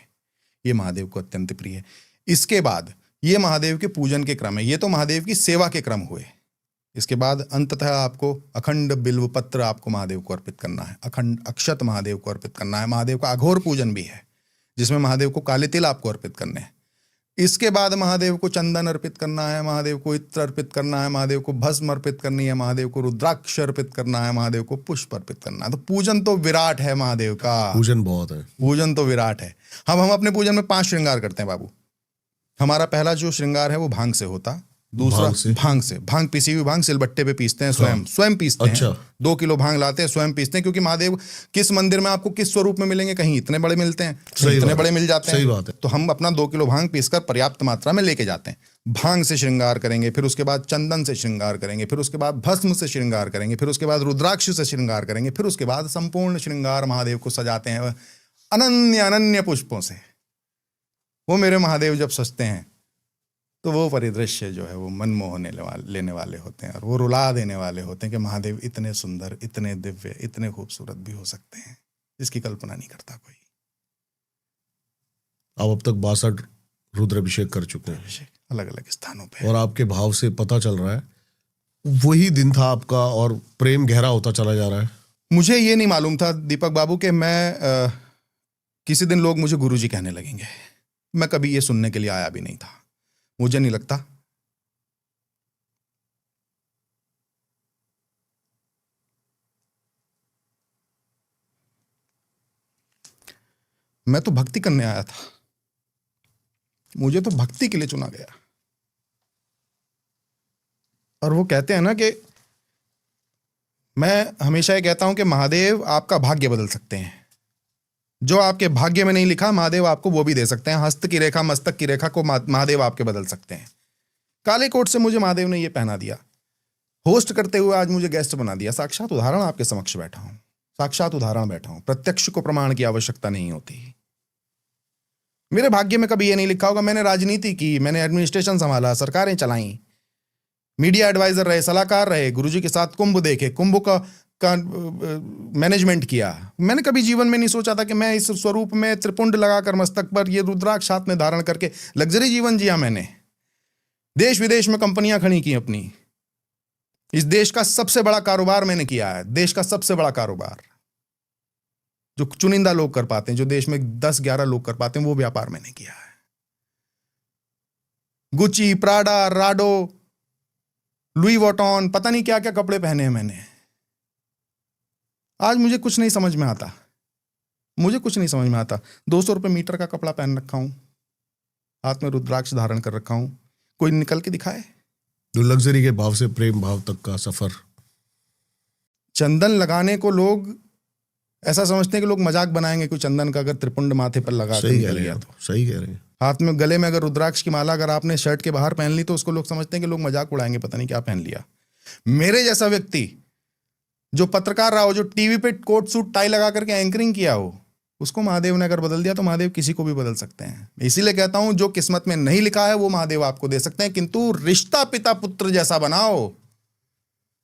ये महादेव को अत्यंत प्रिय है। इसके बाद ये महादेव के पूजन के क्रम है, ये तो महादेव की सेवा के क्रम हुए। इसके बाद अंततः आपको अखंड बिल्व पत्र आपको महादेव को अर्पित करना है, अखंड अक्षत महादेव को अर्पित करना है। महादेव का अघोर पूजन भी है, जिसमें महादेव को काले तिल आपको अर्पित करने हैं। इसके बाद महादेव को चंदन अर्पित करना है, महादेव को इत्र अर्पित करना है, महादेव को भस्म अर्पित करनी है, महादेव को रुद्राक्ष अर्पित करना है, महादेव को पुष्प अर्पित करना है। तो पूजन तो विराट है महादेव का, पूजन बहुत है, पूजन तो विराट है। हम अपने पूजन में 5 श्रृंगार करते हैं बाबू। हमारा पहला जो श्रृंगार है वो भांग से होता, दूसरा भांग पिसी हुई भांग सिलबट्टे पे पीसते हैं, स्वयं पीसते हैं। 2 किलो भांग लाते हैं, स्वयं पीसते हैं, क्योंकि महादेव किस मंदिर में आपको किस स्वरूप में मिलेंगे, कहीं इतने बड़े मिलते हैं, इतने बड़े मिल जाते हैं। सही बात है। तो हम अपना 2 किलो भांग पीसकर पर्याप्त मात्रा में लेके जाते हैं। भांग से श्रृंगार करेंगे, फिर उसके बाद चंदन से श्रृंगार करेंगे, फिर उसके बाद भस्म से श्रृंगार करेंगे, फिर उसके बाद रुद्राक्ष से श्रृंगार करेंगे, फिर उसके बाद संपूर्ण श्रृंगार महादेव को सजाते हैं अनन्य अनन्य पुष्पों से। वो मेरे महादेव जब सजते हैं तो वो परिदृश्य जो है वो मन मोह लेने वाले होते हैं, और वो रुला देने वाले होते हैं कि महादेव इतने सुंदर, इतने दिव्य, इतने खूबसूरत भी हो सकते हैं, जिसकी कल्पना नहीं करता कोई। आप अब तक 62 रुद्र अभिषेक कर चुके हैं, अलग अलग स्थानों पे, और आपके भाव से पता चल रहा है वही दिन था आपका, और प्रेम गहरा होता चला जा रहा है। मुझे ये नहीं मालूम था दीपक बाबू कि मैं किसी दिन लोग मुझे गुरुजी कहने लगेंगे। मैं कभी ये सुनने के लिए आया भी नहीं था, मुझे नहीं लगता। मैं तो भक्ति करने आया था, मुझे तो भक्ति के लिए चुना गया। और वो कहते हैं ना कि मैं हमेशा ये कहता हूं कि महादेव आपका भाग्य बदल सकते हैं। जो आपके भाग्य में नहीं लिखा महादेव आपको वो भी दे सकते हैं। हस्त की रेखा, मस्तक की रेखा को महादेव आपके बदल सकते हैं। काले कोट से मुझे महादेव ने ये पहना दिया, होस्ट करते हुए आज मुझे गेस्ट बना दिया। साक्षात उदाहरण आपके समक्ष बैठा हूं, साक्षात उदाहरण बैठा हूं। प्रत्यक्ष को प्रमाण की आवश्यकता नहीं होती। मेरे भाग्य में कभी ये नहीं लिखा होगा। मैंने राजनीति की, मैंने एडमिनिस्ट्रेशन संभाला, सरकारें चलाई, मीडिया एडवाइजर रहे, सलाहकार रहे, गुरुजी के साथ कुंभ देखे, कुंभ का मैनेजमेंट किया। मैंने कभी जीवन में नहीं सोचा था कि मैं इस स्वरूप में त्रिपुंड लगाकर मस्तक पर ये रुद्राक्ष हाथ में धारण करके लग्जरी जीवन जिया। मैंने देश विदेश में कंपनियां खड़ी की अपनी, इस देश का सबसे बड़ा कारोबार मैंने किया है, देश का सबसे बड़ा कारोबार जो चुनिंदा लोग कर पाते हैं, जो देश में 10-11 लोग कर पाते हैं, वो व्यापार मैंने किया है। गुची, प्राडा, राडो, लुई वॉटॉन, पता नहीं क्या क्या कपड़े पहने हैं मैंने। आज मुझे कुछ नहीं समझ में आता, मुझे कुछ नहीं समझ में आता। 200 रुपये मीटर का कपड़ा पहन रखा हूं, हाथ में रुद्राक्ष धारण कर रखा हूं, कोई निकल के दिखाए? जो लग्जरी के भाव से प्रेम भाव तक का सफर। चंदन लगाने को लोग ऐसा समझते हैं कि लोग मजाक बनाएंगे, कोई चंदन का अगर त्रिपुंड माथे पर लगा सही कह रहे हैं, तो सही कह रहे हैं। हाथ में, गले में अगर रुद्राक्ष की माला अगर आपने शर्ट के बाहर पहन ली तो उसको लोग समझते हैं कि लोग मजाक उड़ाएंगे, पता नहीं क्या पहन लिया। मेरे जैसा व्यक्ति जो पत्रकार रहा हो, जो टीवी पे कोट सूट टाई लगा करके एंकरिंग किया हो, उसको महादेव ने अगर बदल दिया तो महादेव किसी को भी बदल सकते हैं। इसीलिए कहता हूं, जो किस्मत में नहीं लिखा है वो महादेव आपको दे सकते हैं, किंतु रिश्ता पिता पुत्र जैसा बनाओ,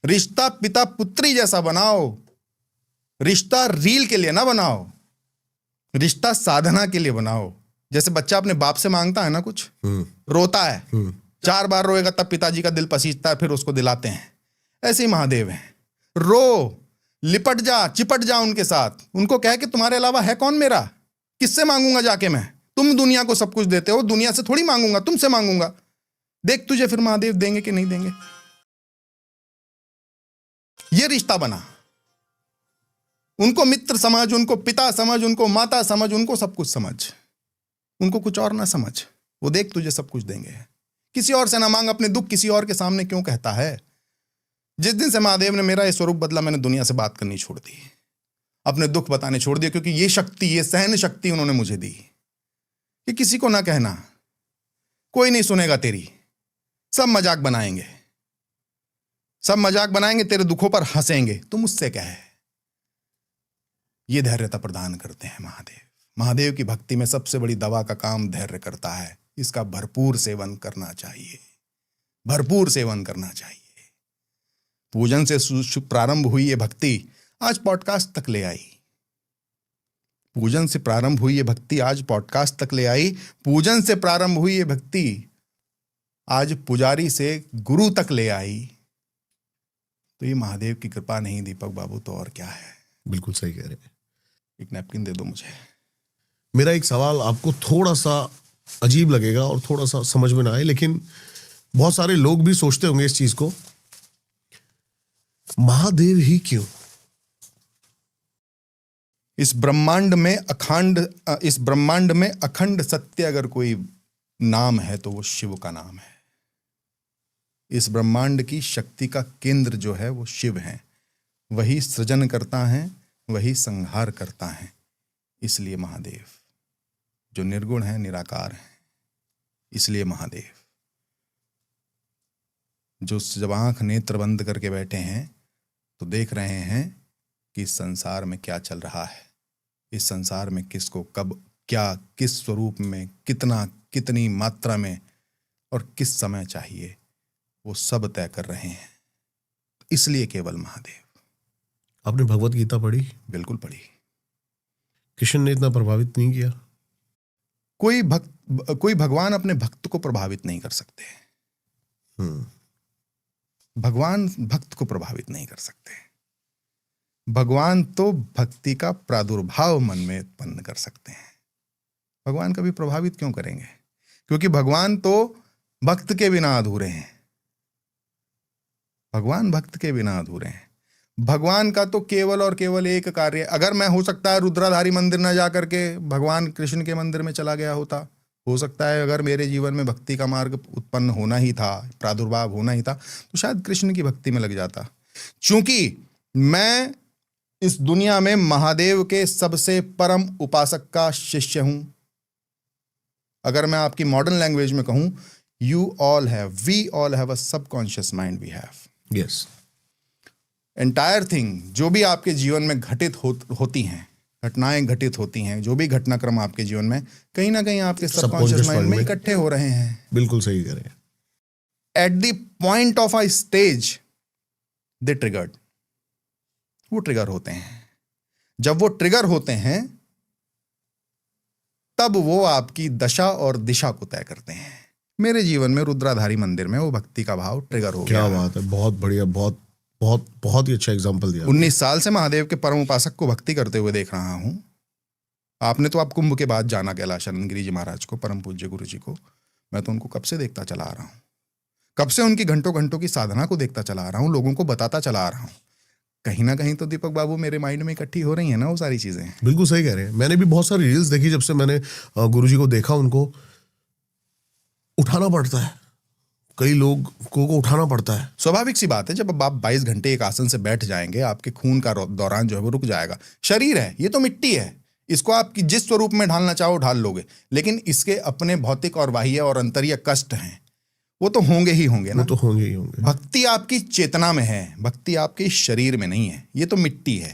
रिश्ता पिता पुत्री जैसा बनाओ। रिश्ता रील के लिए ना बनाओ, रिश्ता साधना के लिए बनाओ। जैसे बच्चा अपने बाप से मांगता है ना कुछ, रोता है, 4 बार रोएगा तब पिताजी का दिल पसीजता है, फिर उसको दिलाते हैं। ऐसे ही महादेव हैं। रो, लिपट जा, चिपट जा उनके साथ, उनको कह कि तुम्हारे अलावा है कौन मेरा, किससे मांगूंगा जाके मैं, तुम दुनिया को सब कुछ देते हो, दुनिया से थोड़ी मांगूंगा, तुमसे मांगूंगा, देख तुझे फिर महादेव देंगे कि नहीं देंगे। ये रिश्ता बना। उनको मित्र समझ, उनको पिता समझ, उनको माता समझ, उनको सब कुछ समझ, उनको कुछ और ना समझ, वो देख तुझे सब कुछ देंगे। किसी और से ना मांग, अपने दुख किसी और के सामने क्यों कहता है। जिस दिन से महादेव ने मेरा ये स्वरूप बदला, मैंने दुनिया से बात करनी छोड़ दी, अपने दुख बताने छोड़ दिए, क्योंकि ये शक्ति, ये सहन शक्ति उन्होंने मुझे दी कि किसी को ना कहना, कोई नहीं सुनेगा तेरी, सब मजाक बनाएंगे, सब मजाक बनाएंगे, तेरे दुखों पर हंसेंगे, तू मुझसे कहे। ये धैर्यता प्रदान करते हैं महादेव। महादेव की भक्ति में सबसे बड़ी दवा का काम धैर्य करता है। इसका भरपूर सेवन करना चाहिए, भरपूर सेवन करना चाहिए। पूजन से प्रारंभ हुई ये भक्ति आज पॉडकास्ट तक ले आई, पूजन से प्रारंभ हुई ये भक्ति आज पॉडकास्ट तक ले आई, पूजन से प्रारंभ हुई ये भक्ति आज पुजारी से गुरु तक ले आई। तो ये महादेव की कृपा नहीं दीपक बाबू, तो और क्या है। बिल्कुल सही कह रहे हैं। एक नैपकिन दे दो मुझे। मेरा एक सवाल आपको थोड़ा सा अजीब लगेगा और थोड़ा सा समझ में ना आए, लेकिन बहुत सारे लोग भी सोचते होंगे इस चीज को, महादेव ही क्यों? इस ब्रह्मांड में अखंड सत्य अगर कोई नाम है तो वो शिव का नाम है। इस ब्रह्मांड की शक्ति का केंद्र जो है वो शिव है। वही सृजन करता है, वही संहार करता है। इसलिए महादेव जो निर्गुण है, निराकार है, इसलिए महादेव जो जब आंख नेत्र बंद करके बैठे हैं तो देख रहे हैं कि इस संसार में क्या चल रहा है, इस संसार में किसको कब क्या, किस स्वरूप में, कितना, कितनी मात्रा में और किस समय चाहिए, वो सब तय कर रहे हैं। इसलिए केवल महादेव। आपने भगवत गीता पढ़ी? बिल्कुल पढ़ी। कृष्ण ने इतना प्रभावित नहीं किया? कोई भगवान अपने भक्त को प्रभावित नहीं कर सकते। भगवान भक्त को प्रभावित नहीं कर सकते। भगवान तो भक्ति का प्रादुर्भाव मन में उत्पन्न कर सकते हैं। भगवान कभी प्रभावित क्यों करेंगे? क्योंकि भगवान तो भक्त के बिना अधूरे हैं। भगवान भक्त के बिना अधूरे हैं। भगवान का तो केवल और केवल एक कार्य, अगर मैं हो सकता है रुद्राधारी मंदिर न जा करके भगवान कृष्ण के मंदिर में चला गया होता, हो सकता है अगर मेरे जीवन में भक्ति का मार्ग उत्पन्न होना ही था, प्रादुर्भाव होना ही था, तो शायद कृष्ण की भक्ति में लग जाता। चूंकि मैं इस दुनिया में महादेव के सबसे परम उपासक का शिष्य हूं। अगर मैं आपकी मॉडर्न लैंग्वेज में कहूं, we all have a subconscious mind we have. Yes. Entire thing जो भी आपके जीवन में घटित होती हैं, घटनाएं घटित होती हैं, जो भी घटनाक्रम आपके जीवन में कहीं ना कहीं आपके सबकॉन्शियस माइंड में इकट्ठे हो रहे हैं। बिल्कुल सही कह रहे हैं। At the point of a stage they triggered, वो ट्रिगर होते हैं। जब वो ट्रिगर होते हैं तब वो आपकी दशा और दिशा को तय करते हैं। मेरे जीवन में रुद्राधारी मंदिर में वो भक्ति का भाव ट्रिगर हो क्या गया। बात है, बहुत बढ़िया, बहुत बहुत बहुत ही अच्छा एग्जांपल दिया। 19 साल से महादेव के परम उपासक को भक्ति करते हुए देख रहा हूं। आपने तो आप कुंभ के बाद जाना कैलाश आनंद गिरी जी महाराज को, परम पूज्य गुरु जी को। मैं तो उनको कब से देखता चला आ रहा हूं, कब से उनकी घंटों घंटों की साधना को देखता चला आ रहा हूं, लोगों को बताता चला आ रहा हूं। कहीं ना कहीं तो दीपक बाबू मेरे माइंड में इकट्ठी हो रही है ना वो सारी चीजें। बिल्कुल सही कह रहे हैं। मैंने भी बहुत सारी रील्स देखी जब से मैंने गुरुजी को देखा। उनको उठाना पड़ता है, कई लोग को उठाना पड़ता है। स्वाभाविक सी बात है, जब आप 22 घंटे एक आसन से बैठ जाएंगे, आपके खून का दौरान जो है वो रुक जाएगा। शरीर है, ये तो मिट्टी है, इसको आप जिस स्वरूप में ढालना चाहो ढाल लोगे, लेकिन इसके अपने भौतिक और बाह्य और अंतरीय कष्ट हैं, वो तो होंगे ही होंगे ना। वो तो होंगे ही होंगे। भक्ति आपकी चेतना में है, भक्ति आपके शरीर में नहीं है, ये तो मिट्टी है।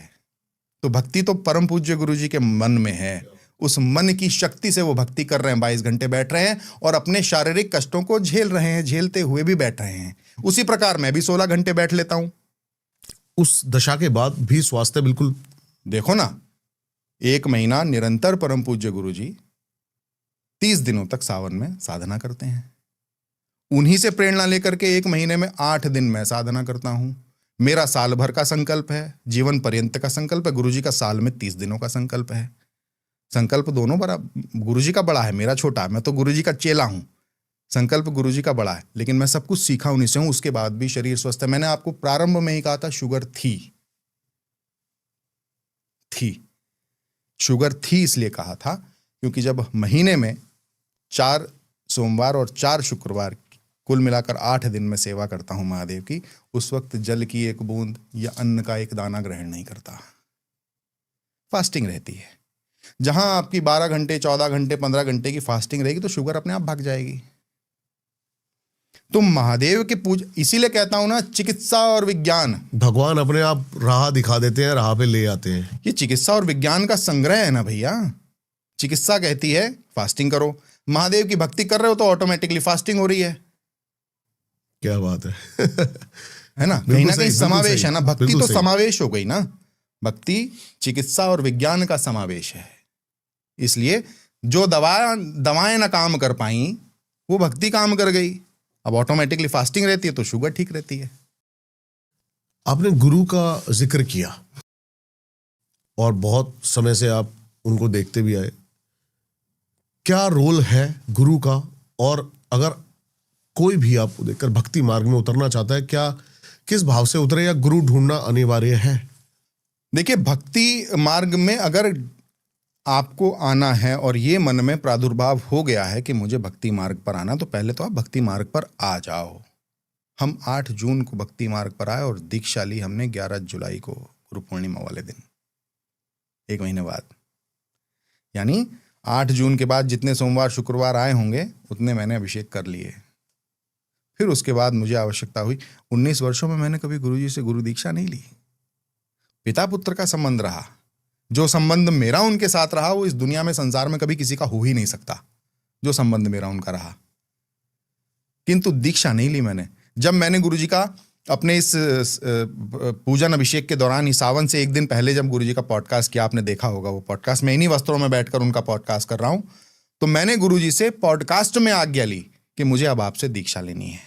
तो भक्ति तो परम पूज्य गुरु जी के मन में है। उस मन की शक्ति से वो भक्ति कर रहे हैं, 22 घंटे बैठ रहे हैं और अपने शारीरिक कष्टों को झेल रहे हैं, झेलते हुए भी बैठ रहे हैं। उसी प्रकार मैं भी 16 घंटे बैठ लेता हूं। उस दशा के बाद भी स्वास्थ्य बिल्कुल, देखो ना, 1 महीना निरंतर परम पूज्य गुरु जी 30 दिनों तक सावन में साधना करते हैं। उन्हीं से प्रेरणा लेकर के 1 महीने में 8 दिन मैं साधना करता हूं। मेरा साल भर का संकल्प है, जीवन पर्यंत का संकल्प है। गुरु जी का साल में 30 दिनों का संकल्प है। संकल्प दोनों बड़ा, गुरु जी का बड़ा है, मेरा छोटा है। मैं तो गुरु जी का चेला हूं, संकल्प गुरु जी का बड़ा है, लेकिन मैं सब कुछ सीखा उन्हीं से हूं। उसके बाद भी शरीर स्वस्थ है। मैंने आपको प्रारंभ में ही कहा था, शुगर थी। शुगर थी इसलिए कहा था क्योंकि जब महीने में 4 सोमवार और 4 शुक्रवार कुल मिलाकर 8 दिन में सेवा करता हूं महादेव की, उस वक्त जल की एक बूंद या अन्न का एक दाना ग्रहण नहीं करता। फास्टिंग रहती है। जहां आपकी 12 घंटे, 14 घंटे, 15 घंटे की फास्टिंग रहेगी तो शुगर अपने आप भाग जाएगी। तो महादेव के इसीलिए कहता हूं ना, चिकित्सा और विज्ञान, भगवान अपने आप राह दिखा देते हैं, राह पे ले आते हैं। ये चिकित्सा और विज्ञान का संग्रह है ना भैया। चिकित्सा कहती है फास्टिंग करो, महादेव की भक्ति कर रहे हो तो ऑटोमेटिकली फास्टिंग हो रही है। क्या बात है है ना, कहीं ना कहीं समावेश है ना। भक्ति तो समावेश हो गई ना। भक्ति चिकित्सा और विज्ञान का समावेश है। इसलिए जो दवाएं ना काम कर पाई, वो भक्ति काम कर गई। अब ऑटोमेटिकली फास्टिंग रहती है तो शुगर ठीक रहती है। आपने गुरु का जिक्र किया और बहुत समय से आप उनको देखते भी आए। क्या रोल है गुरु का, और अगर कोई भी आपको देखकर भक्ति मार्ग में उतरना चाहता है, क्या किस भाव से उतरे, या गुरु ढूंढना अनिवार्य है? देखिए, भक्ति मार्ग में अगर आपको आना है और ये मन में प्रादुर्भाव हो गया है कि मुझे भक्ति मार्ग पर आना, तो पहले तो आप भक्ति मार्ग पर आ जाओ। हम 8 जून को भक्ति मार्ग पर आए और दीक्षा ली हमने 11 जुलाई को, गुरु पूर्णिमा वाले दिन, 1 महीने बाद। यानी 8 जून के बाद जितने सोमवार शुक्रवार आए होंगे उतने मैंने अभिषेक कर लिए। फिर उसके बाद मुझे आवश्यकता हुई। 19 वर्षों में मैंने कभी गुरुजी से गुरु दीक्षा नहीं ली। पिता पुत्र का संबंध रहा। जो संबंध मेरा उनके साथ रहा वो इस दुनिया में, संसार में कभी किसी का हो ही नहीं सकता, जो संबंध मेरा उनका रहा। किंतु दीक्षा नहीं ली मैंने। जब मैंने गुरुजी का अपने इस पूजन अभिषेक के दौरान ही, सावन से 1 दिन पहले जब गुरुजी का पॉडकास्ट किया, आपने देखा होगा वो पॉडकास्ट, मैं इन्हीं वस्त्रों में बैठकर उनका पॉडकास्ट कर रहा हूं, तो मैंने गुरुजी से पॉडकास्ट में आज्ञा ली कि मुझे अब आपसे दीक्षा लेनी है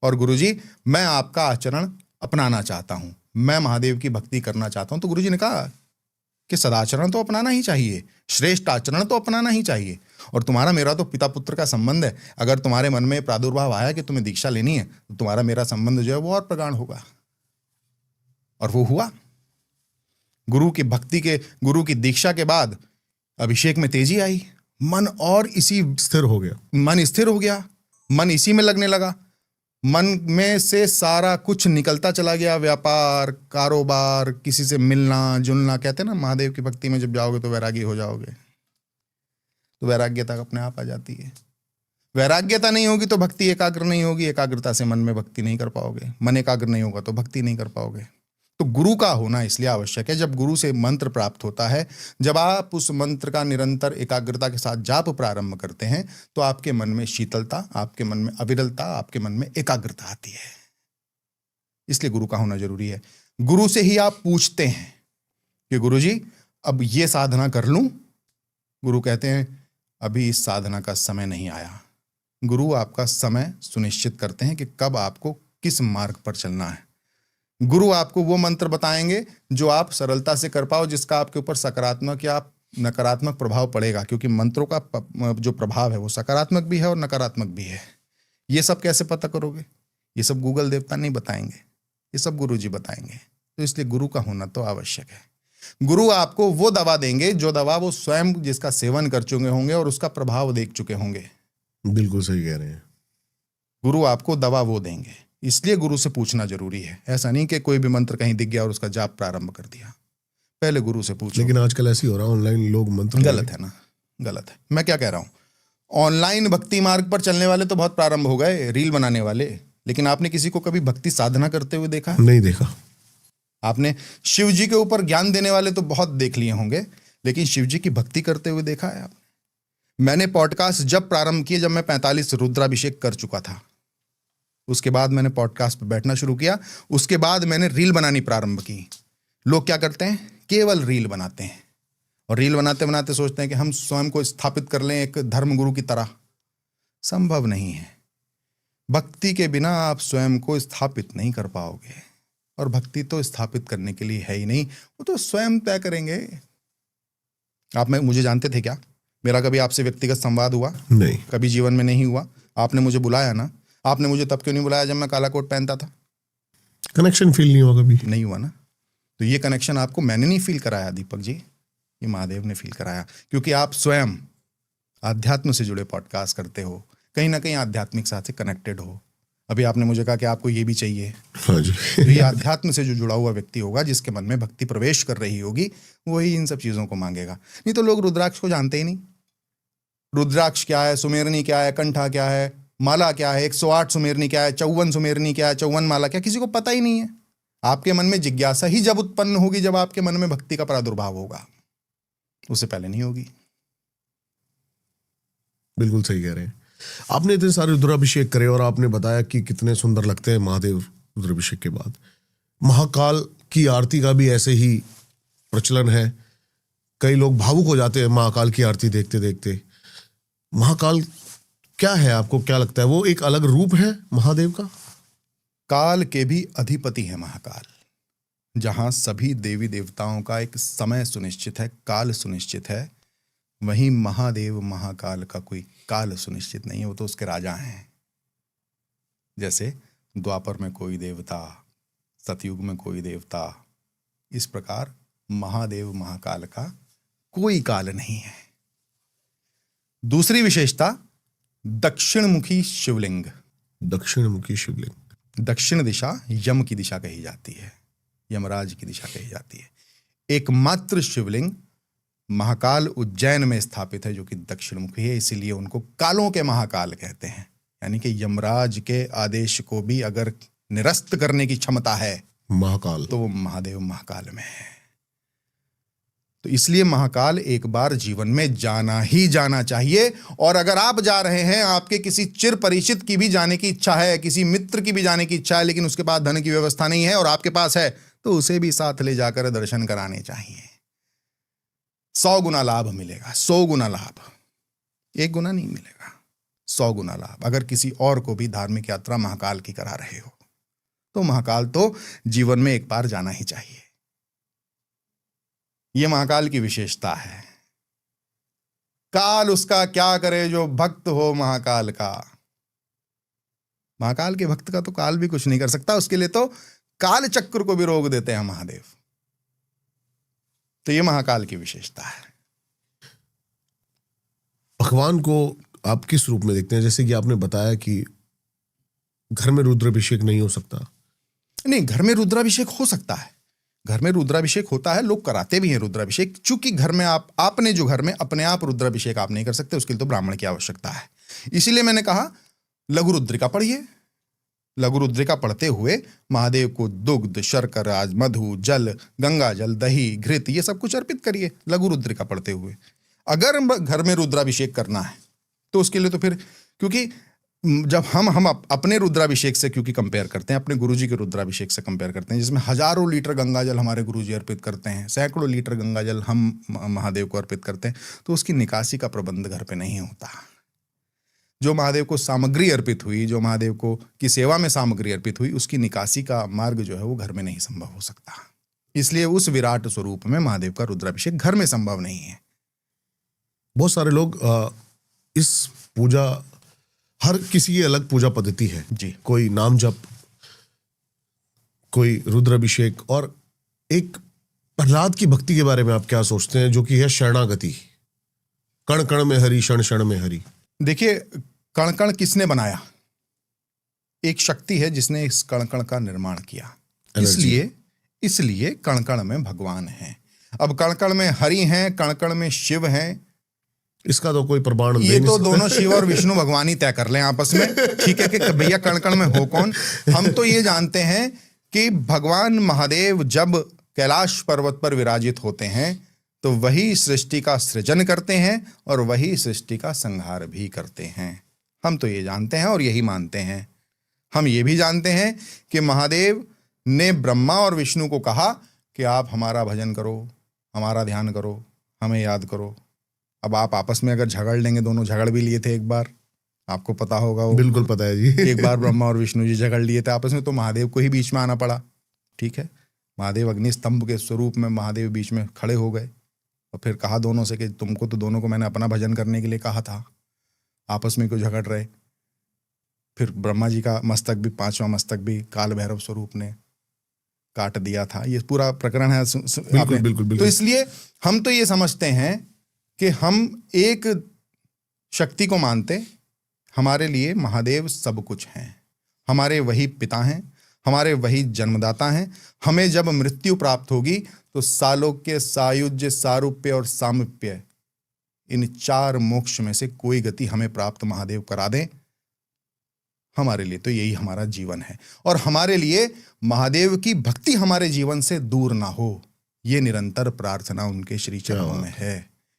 और गुरुजी मैं आपका आचरण अपनाना चाहता हूं, मैं महादेव की भक्ति करना चाहता हूं। तो गुरुजी ने कहा कि सदाचरण तो अपनाना ही चाहिए, श्रेष्ठ आचरण तो अपनाना ही चाहिए, और तुम्हारा मेरा तो पिता पुत्र का संबंध है। अगर तुम्हारे मन में प्रादुर्भाव आया कि तुम्हें दीक्षा लेनी है तो तुम्हारा मेरा संबंध जो है वो और प्रगाढ़ होगा। और वो हुआ। गुरु की भक्ति के, गुरु की दीक्षा के बाद अभिषेक में तेजी आई। मन और इसी स्थिर हो गया, मन स्थिर हो गया, मन इसी में लगने लगा। मन में से सारा कुछ निकलता चला गया। व्यापार, कारोबार, किसी से मिलना जुलना। कहते हैं ना, महादेव की भक्ति में जब जाओगे तो वैरागी हो जाओगे, तो वैराग्यता अपने आप आ जाती है। वैराग्यता नहीं होगी तो भक्ति एकाग्र नहीं होगी, एकाग्रता से मन में भक्ति नहीं कर पाओगे, मन एकाग्र नहीं होगा तो भक्ति नहीं कर पाओगे। तो गुरु का होना इसलिए आवश्यक है। जब गुरु से मंत्र प्राप्त होता है, जब आप उस मंत्र का निरंतर एकाग्रता के साथ जाप प्रारंभ करते हैं, तो आपके मन में शीतलता, आपके मन में अविरलता, आपके मन में एकाग्रता आती है। इसलिए गुरु का होना जरूरी है। गुरु से ही आप पूछते हैं कि गुरुजी अब ये साधना कर लूं। गुरु कहते हैं अभी इस साधना का समय नहीं आया, गुरु आपका समय सुनिश्चित करते हैं कि कब आपको किस मार्ग पर चलना है। गुरु आपको वो मंत्र बताएंगे जो आप सरलता से कर पाओ, जिसका आपके ऊपर सकारात्मक या नकारात्मक प्रभाव पड़ेगा, क्योंकि मंत्रों का जो प्रभाव है वो सकारात्मक भी है और नकारात्मक भी है। ये सब कैसे पता करोगे? ये सब गूगल देवता नहीं बताएंगे, ये सब गुरु जी बताएंगे। तो इसलिए गुरु का होना तो आवश्यक है। गुरु आपको वो दवा देंगे जो दवा वो स्वयं जिसका सेवन कर चुके होंगे और उसका प्रभाव देख चुके होंगे। बिल्कुल सही कह रहे हैं। गुरु आपको दवा वो देंगे, इसलिए गुरु से पूछना जरूरी है। ऐसा नहीं कि कोई भी मंत्र कहीं दिख गया और उसका जाप प्रारंभ कर दिया, पहले गुरु से पूछो। लेकिन आजकल ऐसी हो रहा है, ऑनलाइन लोग मंत्र गलत है ना, गलत है। मैं क्या कह रहा हूं, ऑनलाइन भक्ति मार्ग पर चलने वाले तो बहुत प्रारंभ हो गए, रील बनाने वाले, लेकिन आपने किसी को कभी भक्ति साधना करते हुए देखा? नहीं देखा। आपने शिव जी के ऊपर ज्ञान देने वाले तो बहुत देख लिए होंगे, लेकिन शिव जी की भक्ति करते हुए देखा है आपने? मैंने पॉडकास्ट जब प्रारंभ किए, जब मैं 45 रुद्राभिषेक कर चुका था, उसके बाद मैंने पॉडकास्ट पर बैठना शुरू किया। उसके बाद मैंने रील बनानी प्रारंभ की। लोग क्या करते हैं, केवल रील बनाते हैं और रील बनाते बनाते सोचते हैं कि हम स्वयं को स्थापित कर लें एक धर्मगुरु की तरह। संभव नहीं है। भक्ति के बिना आप स्वयं को स्थापित नहीं कर पाओगे, और भक्ति तो स्थापित करने के लिए है ही नहीं, वो तो स्वयं तय करेंगे। आप मुझे जानते थे क्या? मेरा कभी आपसे व्यक्तिगत संवाद हुआ? नहीं। कभी जीवन में नहीं हुआ। आपने मुझे बुलाया ना, आपने मुझे तब क्यों नहीं बुलाया जब मैं काला कोट पहनता था? कनेक्शन फील नहीं हुआ कभी? नहीं हुआ ना। तो ये कनेक्शन आपको मैंने नहीं फील कराया दीपक जी, ये महादेव ने फील कराया, क्योंकि आप स्वयं आध्यात्म से जुड़े पॉडकास्ट करते हो, कहीं ना कहीं आध्यात्मिक साथ से कनेक्टेड हो। अभी आपने मुझे कहा कि आपको ये भी चाहिए। हाँ जी। तो ये आध्यात्म से जो जुड़ा हुआ व्यक्ति होगा, जिसके मन में भक्ति प्रवेश कर रही होगी, वही इन सब चीजों को मांगेगा। नहीं तो लोग रुद्राक्ष को जानते ही नहीं। रुद्राक्ष क्या है, सुमेरनी क्या है, कंठा क्या है, माला क्या है, 108 सुमेरनी क्या है, 54 सुमेरनी क्या है, 54 माला क्या, किसी को पता ही नहीं है। आपके मन में जिज्ञासा ही जब उत्पन्न होगी जब आपके मन में भक्ति का प्रादुर्भाव होगा, उससे पहले नहीं होगी। बिल्कुल सही कह रहे हैं। आपने इतने सारे रुद्राभिषेक करे और आपने बताया कि कितने सुंदर लगते हैं महादेव रुद्राभिषेक के बाद। महाकाल की आरती का भी ऐसे ही प्रचलन है। कई लोग भावुक हो जाते हैं महाकाल की आरती देखते देखते। महाकाल क्या है, आपको क्या लगता है? वो एक अलग रूप है महादेव का? काल के भी अधिपति है महाकाल। जहां सभी देवी देवताओं का एक समय सुनिश्चित है, काल सुनिश्चित है, वहीं महादेव महाकाल का कोई काल सुनिश्चित नहीं है, वो तो उसके राजा हैं। जैसे द्वापर में कोई देवता, सतयुग में कोई देवता, इस प्रकार महादेव महाकाल का कोई काल नहीं है। दूसरी विशेषता, दक्षिणमुखी शिवलिंग। दक्षिणमुखी शिवलिंग। दक्षिण दिशा यम की दिशा कही जाती है, यमराज की दिशा कही जाती है। एकमात्र शिवलिंग महाकाल उज्जैन में स्थापित है जो कि दक्षिणमुखी है, इसीलिए उनको कालों के महाकाल कहते हैं। यानी कि यमराज के आदेश को भी अगर निरस्त करने की क्षमता है महाकाल, तो वो महादेव महाकाल में है। तो इसलिए महाकाल एक बार जीवन में जाना ही जाना चाहिए। और अगर आप जा रहे हैं, आपके किसी चिर परिचित की भी जाने की इच्छा है, किसी मित्र की भी जाने की इच्छा है, लेकिन उसके पास धन की व्यवस्था नहीं है और आपके पास है, तो उसे भी साथ ले जाकर दर्शन कराने चाहिए। 100 गुना लाभ मिलेगा, 100 गुना लाभ, 1 गुना नहीं मिलेगा, 100 गुना लाभ। अगर किसी और को भी धार्मिक यात्रा महाकाल की करा रहे हो, तो महाकाल तो जीवन में एक बार जाना ही चाहिए। यह महाकाल की विशेषता है। काल उसका क्या करे जो भक्त हो महाकाल का। महाकाल के भक्त का तो काल भी कुछ नहीं कर सकता, उसके लिए तो काल चक्र को भी रोक देते हैं महादेव। तो यह महाकाल की विशेषता है। भगवान को आप किस रूप में देखते हैं? जैसे कि आपने बताया कि घर में रुद्राभिषेक नहीं हो सकता। नहीं, घर में रुद्राभिषेक हो सकता है, घर में रुद्राभिषेक होता है, लोग कराते भी हैं रुद्राभिषेक। चूंकि घर में आपने जो घर में अपने आप रुद्राभिषेक आप नहीं कर सकते, उसके लिए तो ब्राह्मण की आवश्यकता है। इसीलिए मैंने कहा लघु रुद्रिका पढ़िए। लघु रुद्रिका पढ़ते हुए महादेव को दुग्ध, शर्करा, मधु, जल, गंगा जल, दही, घृत, ये सब कुछ अर्पित करिए लघु रुद्रिका पढ़ते हुए। अगर घर में रुद्राभिषेक करना है तो उसके लिए तो फिर, क्योंकि जब हम अपने रुद्राभिषेक से क्योंकि कंपेयर करते हैं, अपने गुरुजी के रुद्राभिषेक से कंपेयर करते हैं, जिसमें हजारों लीटर गंगाजल हमारे गुरुजी अर्पित करते हैं, सैकड़ों लीटर गंगाजल हम महादेव को अर्पित करते हैं, तो उसकी निकासी का प्रबंध घर पे नहीं होता। जो महादेव को सामग्री अर्पित हुई, जो महादेव को की सेवा में सामग्री अर्पित हुई, उसकी निकासी का मार्ग जो है वो घर में नहीं संभव हो सकता। इसलिए उस विराट स्वरूप में महादेव का रुद्राभिषेक घर में संभव नहीं है। बहुत सारे लोग इस पूजा, हर किसी की अलग पूजा पद्धति है जी। कोई नाम जप, कोई रुद्राभिषेक, और एक प्रहलाद की भक्ति के बारे में आप क्या सोचते हैं, जो कि है शरणागति, कण कण में हरि, क्षण क्षण में हरि। देखिए, कण कण किसने बनाया? एक शक्ति है जिसने इस कण कण का निर्माण किया। इसलिए कण कण में भगवान है। अब कण कण में हरि हैं, कण कण में शिव हैं, इसका तो कोई प्रमाण ये तो दोनों शिव और विष्णु भगवान ही तय कर लें आपस में, ठीक है, कि भैया कण कण में हो कौन। हम तो ये जानते हैं कि भगवान महादेव जब कैलाश पर्वत पर विराजित होते हैं तो वही सृष्टि का सृजन करते हैं और वही सृष्टि का संहार भी करते हैं। हम तो ये जानते हैं और यही मानते हैं। हम ये भी जानते हैं कि महादेव ने ब्रह्मा और विष्णु को कहा कि आप हमारा भजन करो, हमारा ध्यान करो, हमें याद करो। अब आप आपस में अगर झगड़ लेंगे, दोनों झगड़ भी लिए थे एक बार, आपको पता होगा वो। बिल्कुल पता है जी। एक बार ब्रह्मा और विष्णु जी झगड़ लिए थे आपस में, तो महादेव को ही बीच में आना पड़ा। ठीक है, महादेव अग्नि स्तंभ के स्वरूप में महादेव बीच में खड़े हो गए और फिर कहा दोनों से कि तुमको तो दोनों को मैंने अपना भजन करने के लिए कहा था, आपस में क्यों झगड़ रहे। फिर ब्रह्मा जी का मस्तक भी, 5वां मस्तक भी काल भैरव स्वरूप ने काट दिया था। ये पूरा प्रकरण है। बिल्कुल। तो इसलिए हम तो ये समझते हैं कि हम एक शक्ति को मानते, हमारे लिए महादेव सब कुछ हैं, हमारे वही पिता हैं, हमारे वही जन्मदाता हैं। हमें जब मृत्यु प्राप्त होगी तो सालोक्य, सायुज्य, सारूप्य और सामीप्य, इन 4 मोक्ष में से कोई गति हमें प्राप्त महादेव करा दें। हमारे लिए तो यही हमारा जीवन है और हमारे लिए महादेव की भक्ति हमारे जीवन से दूर ना हो, ये निरंतर प्रार्थना उनके श्री चरणों में है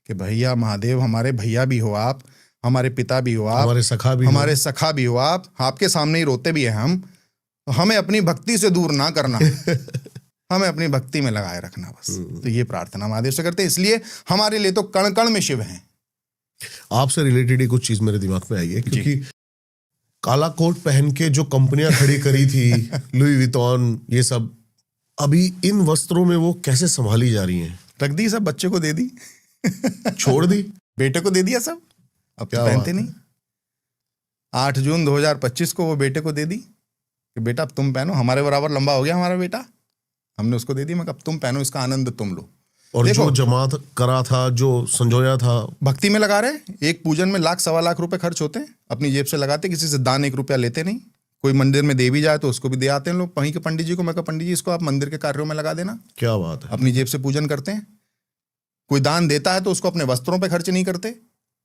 कि भैया महादेव, हमारे भैया भी हो आप, हमारे पिता भी हो आप, हमारे सखा भी हो आप, आपके सामने ही रोते भी हैं हम, तो हमें अपनी भक्ति से दूर ना करना, हमें अपनी भक्ति में लगाए रखना बस। तो ये प्रार्थना महादेव से करते हैं। इसलिए हमारे लिए तो कण कण में शिव हैं। आपसे रिलेटेड ही कुछ चीज मेरे दिमाग में आई है, क्योंकि काला कोट पहन के जो कंपनियां खड़ी करी थी, लुई विटॉन, ये सब, अभी इन वस्त्रों में वो कैसे संभाली जा रही हैं? रख दी सब, बच्चे को दे दी, छोड़ दी, बेटे को दे दिया सब, अब तो पहनते नहीं। 8 जून 2025 को वो बेटे को दे दी कि बेटा अब तुम पहनो, हमारे बराबर लंबा हो गया हमारा बेटा, हमने उसको दे दी, मैं अब तुम पहनो, इसका आनंद तुम लो। और जो जमात करा था, जो संजोया था, भक्ति में लगा रहे। एक पूजन में 1 सवा लाख रुपए खर्च होते हैं, अपनी जेब से लगाते, किसी से दान 1 रुपया लेते नहीं। कोई मंदिर में दे भी जाए तो उसको भी दे आते हैं लोग, वहीं के पंडित जी को। मैं कहा पंडित जी इसको आप मंदिर के कार्यों में लगा देना। क्या बात है, अपनी जेब से पूजन करते हैं। कोई दान देता है तो उसको अपने वस्त्रों पे खर्च नहीं करते,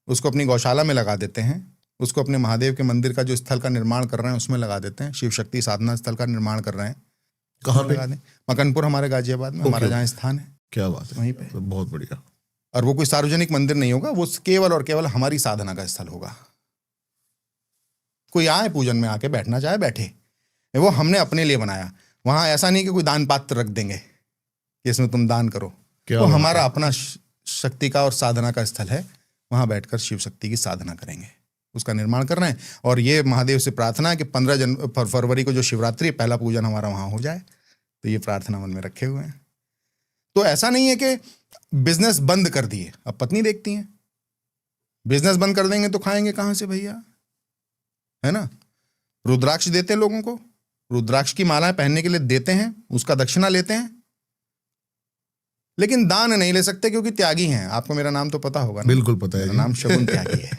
उसको अपनी गौशाला में लगा देते हैं, उसको अपने महादेव के मंदिर का जो स्थल का निर्माण कर रहे हैं उसमें लगा देते हैं। शिव शक्ति साधना स्थल का निर्माण कर रहे हैं, कहाँ पे? लगा दें, मकनपुर हमारे गाजियाबाद में, हमारा जहाँ स्थान है। क्या बात है, वहीं पे। तो बहुत बढ़िया। और वो कोई सार्वजनिक मंदिर नहीं होगा, वो केवल और केवल हमारी साधना का स्थल होगा। कोई आए पूजन में आके बैठना चाहे बैठे, वो हमने अपने लिए बनाया। वहां ऐसा नहीं कि कोई दान पात्र रख देंगे कि इसमें तुम दान करो, वो हमारा अपना शक्ति का और साधना का स्थल है। वहां बैठकर शिव शक्ति की साधना करेंगे, उसका निर्माण कर रहे हैं। और ये महादेव से प्रार्थना है कि 15 फरवरी को जो शिवरात्रि, पहला पूजन हमारा वहां हो जाए। तो ये प्रार्थना मन में रखे हुए हैं। तो ऐसा नहीं है कि बिजनेस बंद कर दिए, अब पत्नी देखती हैं। बिजनेस बंद कर देंगे तो खाएंगे कहां से भैया, है ना। रुद्राक्ष देते हैं लोगों को, रुद्राक्ष की मालाएं पहनने के लिए देते हैं, उसका दक्षिणा लेते हैं, लेकिन दान नहीं ले सकते क्योंकि त्यागी हैं। आपको मेरा नाम तो पता होगा ना? बिल्कुल पता है, मेरा नाम शगुन त्यागी है।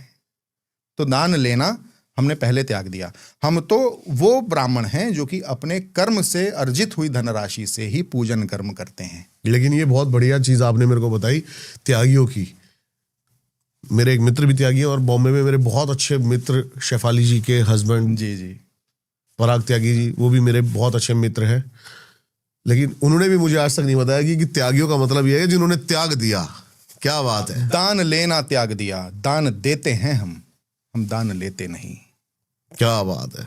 तो दान लेना हमने पहले त्याग दिया। हम तो वो ब्राह्मण हैं जो कि अपने कर्म से अर्जित हुई धनराशि से ही पूजन कर्म करते हैं। लेकिन ये बहुत बढ़िया चीज आपने मेरे को बताई त्यागियों की। मेरे एक मित्र भी त्यागी हैं और बॉम्बे में मेरे बहुत अच्छे मित्र शेफाली जी के हस्बैंड जी पराग त्यागी जी, वो भी मेरे बहुत अच्छे मित्र हैं। लेकिन उन्होंने भी मुझे आज तक नहीं बताया कि त्यागियों का मतलब यह है जिन्होंने त्याग दिया। क्या बात है, दान लेना त्याग दिया। दान देते हैं हम दान लेते नहीं। क्या बात है,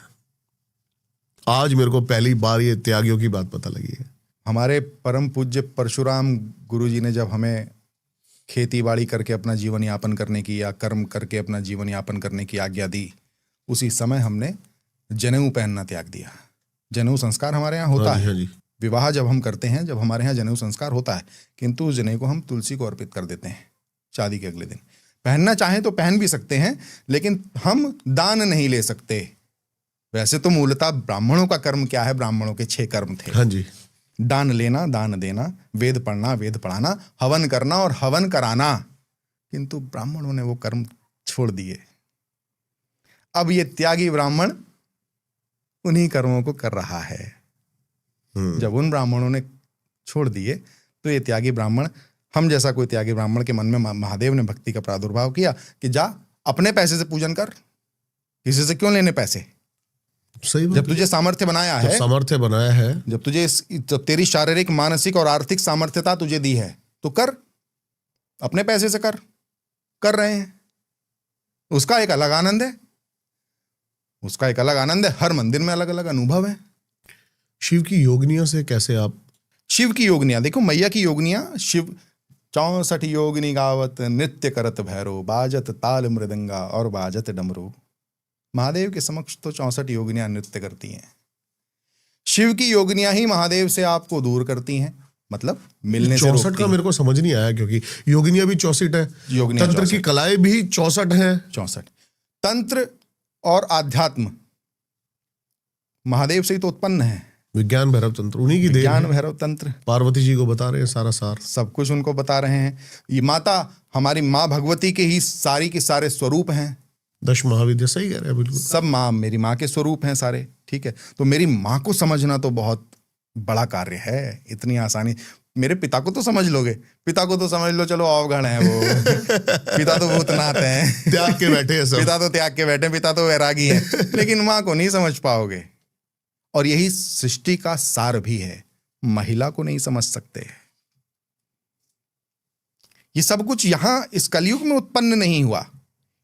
आज मेरे को पहली बार ये त्यागियों की बात पता लगी है। हमारे परम पूज्य परशुराम गुरु जी ने जब हमें खेती बाड़ी करके अपना जीवन यापन करने की या कर्म करके अपना जीवन यापन करने की आज्ञा दी, उसी समय हमने जनेऊ पहनना त्याग दिया। जनेऊ संस्कार हमारे यहाँ होता हाँ जी, है। हाँ जी। विवाह जब हम करते हैं, जब हमारे यहाँ जनेऊ संस्कार होता है, किंतु उस जनेऊ को हम तुलसी को अर्पित कर देते हैं शादी के अगले दिन। पहनना चाहें तो पहन भी सकते हैं, लेकिन हम दान नहीं ले सकते। वैसे तो मूलतः ब्राह्मणों का कर्म क्या है? ब्राह्मणों के 6 कर्म थे। हाँ जी। दान लेना, दान देना, वेद पढ़ना, वेद पढ़ाना, हवन करना और हवन कराना। किंतु ब्राह्मणों ने वो कर्म छोड़ दिए। अब ये त्यागी ब्राह्मण उन्हीं कर्मों को कर रहा है। जब उन ब्राह्मणों ने छोड़ दिए तो ये त्यागी ब्राह्मण, हम जैसा कोई त्यागी ब्राह्मण के मन में महादेव ने भक्ति का प्रादुर्भाव किया कि जा अपने पैसे से पूजन कर, किसी से क्यों लेने पैसे? सही बात। जब तुझे सामर्थ्य बनाया है, सामर्थ्य बनाया है, जब तेरी शारीरिक, मानसिक और आर्थिक सामर्थ्यता तुझे दी है, तो कर, अपने पैसे से कर रहे हैं। उसका एक अलग आनंद है, उसका एक अलग आनंद है। हर मंदिर में अलग अलग अनुभव है। शिव की योगनियों से कैसे आप? शिव की योगनियां देखो, मैया की योगनियां, शिव 64 योगिनी गावत नृत्य करत भैरो, बाजत ताल मृदंगा और बाजत डमरू। महादेव के समक्ष तो 64 योगिनियां नृत्य करती हैं। शिव की योगिनियां ही महादेव से आपको दूर करती हैं, मतलब मिलने से 64 रोकती का हैं। मेरे को समझ नहीं आया, क्योंकि योगिनियां भी 64 है, योगिनियां तंत्र की 64 कलाएं भी 64 है। 64 तंत्र और आध्यात्म महादेव से ही तो उत्पन्न है। विज्ञान भैरव तंत्र उन्हीं की देन ज्ञान है। भैरव तंत्र पार्वती जी को बता रहे हैं सारा सार, सब कुछ उनको बता रहे हैं। ये माता हमारी माँ भगवती के ही सारी के सारे स्वरूप हैं। 10 महाविद्या, सही कह रहे हैं बिल्कुल। सब माँ मेरी माँ के स्वरूप हैं सारे, ठीक है। तो मेरी माँ को समझना तो बहुत बड़ा कार्य है, इतनी आसानी। मेरे पिता को तो समझ लोगे, पिता को तो समझ लो, चलो अवगढ़ हैं वो पिता तो भूतनाथ हैं, त्याग के बैठे हैं सब। पिता तो त्याग के बैठे, पिता तो वैरागी है, लेकिन माँ को नहीं समझ पाओगे। और यही सृष्टि का सार भी है, महिला को नहीं समझ सकते। ये सब कुछ यहां इस कलयुग में उत्पन्न नहीं हुआ,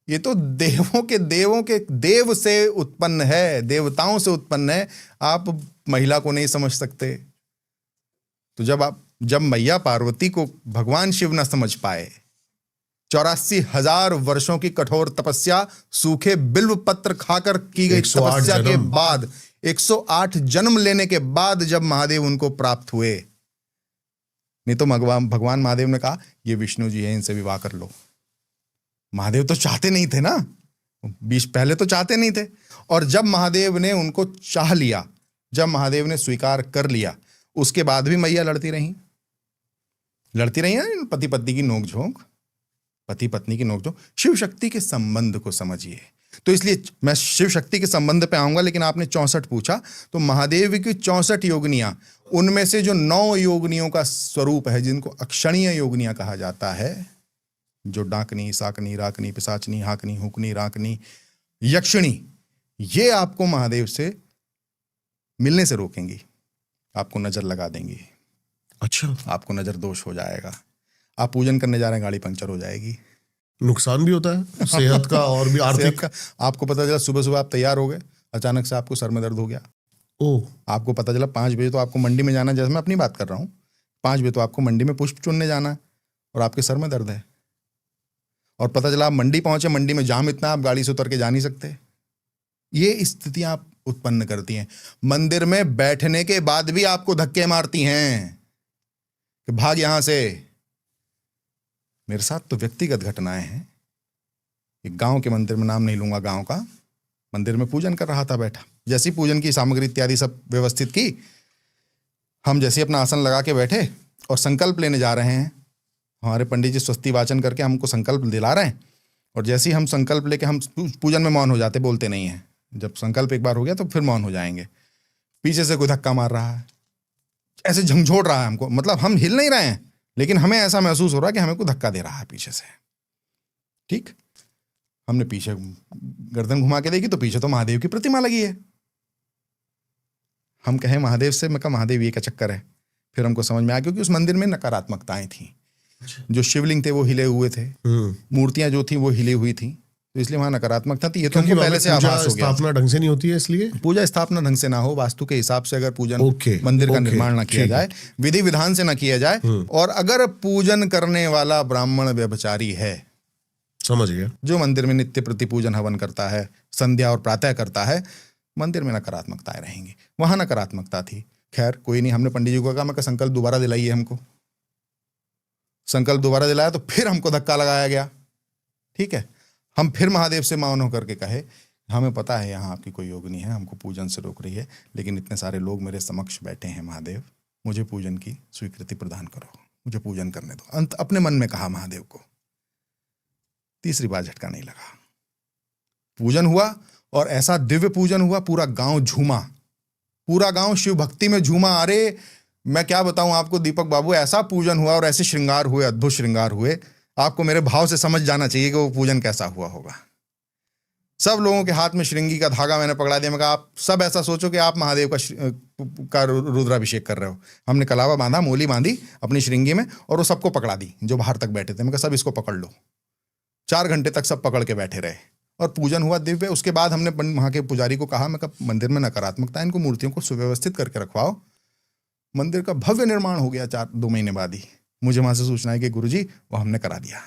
ये तो देवों के देव से उत्पन्न है, देवताओं से उत्पन्न है। आप महिला को नहीं समझ सकते। तो जब मैया पार्वती को भगवान शिव न समझ पाए, 84,000 वर्षों की कठोर तपस्या, सूखे बिल्व पत्र खाकर की गई 108 तपस्या के जन्म। बाद, 108 जन्म लेने के बाद जब महादेव उनको प्राप्त हुए, नहीं तो भगवान महादेव ने कहा ये विष्णु जी हैं, इनसे विवाह कर लो। महादेव तो चाहते नहीं थे ना, पहले तो चाहते नहीं थे। और जब महादेव ने उनको चाह लिया, जब महादेव ने स्वीकार कर लिया, उसके बाद भी मैया लड़ती रही ना, पति पत्नी की नोकझोंक, पति पत्नी की नोकझोंक। शिव शक्ति के संबंध को समझिए। तो इसलिए मैं शिव शक्ति के संबंध पे आऊंगा, लेकिन आपने 64 पूछा, तो महादेव की 64 योगनियां, उनमें से जो 9 योगनियों का स्वरूप है, जिनको अक्षणीय योगनियां कहा जाता है, जो डाकनी, साकनी, राकनी, पिसाचनी, हाकनी, हुकनी, राकनी, यक्षिणी, ये आपको महादेव से मिलने से रोकेंगी, आपको नजर लगा देंगी। अच्छा, आपको नजर दोष हो जाएगा। आप पूजन करने जा रहे हैं, गाड़ी पंचर हो जाएगी। नुकसान भी होता है सेहत का और भी आर्थिक का। आपको पता चला सुबह सुबह आप तैयार हो गए, अचानक से आपको सर में दर्द हो गया। ओह, आपको पता चला 5 बजे तो आपको मंडी में जाना है, जैसे मैं अपनी बात कर रहा हूँ, 5 बजे तो आपको मंडी में पुष्प चुनने जाना है और आपके सर में दर्द है। और पता चला आप मंडी पहुंचे, मंडी में जाम इतना, आप गाड़ी से उतर के जा नहीं सकते। ये स्थितियां आप उत्पन्न करती हैं। मंदिर में बैठने के बाद भी आपको धक्के मारती हैं कि भाग यहां से। मेरे साथ तो व्यक्तिगत घटनाएं हैं। एक गांव के मंदिर में, नाम नहीं लूंगा गांव का, मंदिर में पूजन कर रहा था बैठा। जैसी पूजन की सामग्री इत्यादि सब व्यवस्थित की, हम जैसे अपना आसन लगा के बैठे और संकल्प लेने जा रहे हैं। हमारे पंडित जी स्वस्ति वाचन करके हमको संकल्प दिला रहे हैं, और जैसे ही हम संकल्प लेके हम पूजन में मौन हो जाते, बोलते नहीं हैं। जब संकल्प एक बार हो गया तो फिर मौन हो जाएंगे। पीछे से कोई धक्का मार रहा है, ऐसे झंझोड़ रहा है हमको, मतलब हम हिल नहीं रहे हैं, लेकिन हमें ऐसा महसूस हो रहा है कि हमें कोई धक्का दे रहा है पीछे से। ठीक, हमने पीछे गर्दन घुमा के देखी तो पीछे तो महादेव की प्रतिमा लगी है। हम कहें महादेव से, मैं कहा महादेव ये क्या चक्कर है। फिर हमको समझ में आया, क्योंकि उस मंदिर में नकारात्मकताएं थी। जो शिवलिंग थे वो हिले हुए थे, मूर्तियां जो थी वो हिली हुई थी, तो इसलिए वहां नकारात्मकता थी। ये तो क्योंकि हमको वहाँ पहले पे से पूजा आभास हो गया। स्थापना ढंग से नहीं होती है, इसलिए पूजा स्थापना ढंग से ना हो, वास्तु के हिसाब से अगर पूजन ओके, मंदिर का ओके, निर्माण ना किया ठीक है। जाए, विधि विधान से ना किया जाए, और अगर पूजन करने वाला ब्राह्मण व्यभिचारी है, समझ गया। जो मंदिर में नित्य प्रति पूजन हवन करता है, संध्या और प्रातः करता है, मंदिर में नकारात्मकताएं रहेंगी। वहां नकारात्मकता थी। खैर कोई नहीं, हमने पंडित जी को कहा, मैं संकल्प दोबारा दिलाइए हमको। संकल्प दोबारा दिलाया तो फिर हमको धक्का लगाया गया। ठीक है, हम फिर महादेव से मौन होकर के कहे, हमें पता है यहाँ आपकी कोई योगिनी है, हमको पूजन से रोक रही है, लेकिन इतने सारे लोग मेरे समक्ष बैठे हैं महादेव, मुझे पूजन की स्वीकृति प्रदान करो, मुझे पूजन करने दो। अंत अपने मन में कहा महादेव को। तीसरी बार झटका नहीं लगा। पूजन हुआ और ऐसा दिव्य पूजन हुआ, पूरा गांव झूमा, पूरा गांव शिव भक्ति में झूमा। अरे मैं क्या बताऊं आपको दीपक बाबू, ऐसा पूजन हुआ और ऐसे श्रृंगार हुए, अद्भुत श्रृंगार हुए, आपको मेरे भाव से समझ जाना चाहिए कि वो पूजन कैसा हुआ होगा। सब लोगों के हाथ में श्रृंगी का धागा मैंने पकड़ा दिया। मैं कहा आप सब ऐसा सोचो कि आप महादेव का रुद्राभिषेक कर रहे हो। हमने कलावा बांधा, मोली बांधी अपनी श्रृंगी में, और वो सबको पकड़ा दी जो बाहर तक बैठे थे। मैं कहा सब इसको पकड़ लो। 4 घंटे तक सब पकड़ के बैठे रहे और पूजन हुआ दिव्य। उसके बाद हमने वहाँ के पुजारी को कहा, मैं कहा मंदिर में नकारात्मकता है, इनको मूर्तियों को सुव्यवस्थित करके रखवाओ। मंदिर का भव्य निर्माण हो गया 2 महीने बाद ही। मुझे वहां से सूचना है कि गुरुजी वो हमने करा दिया।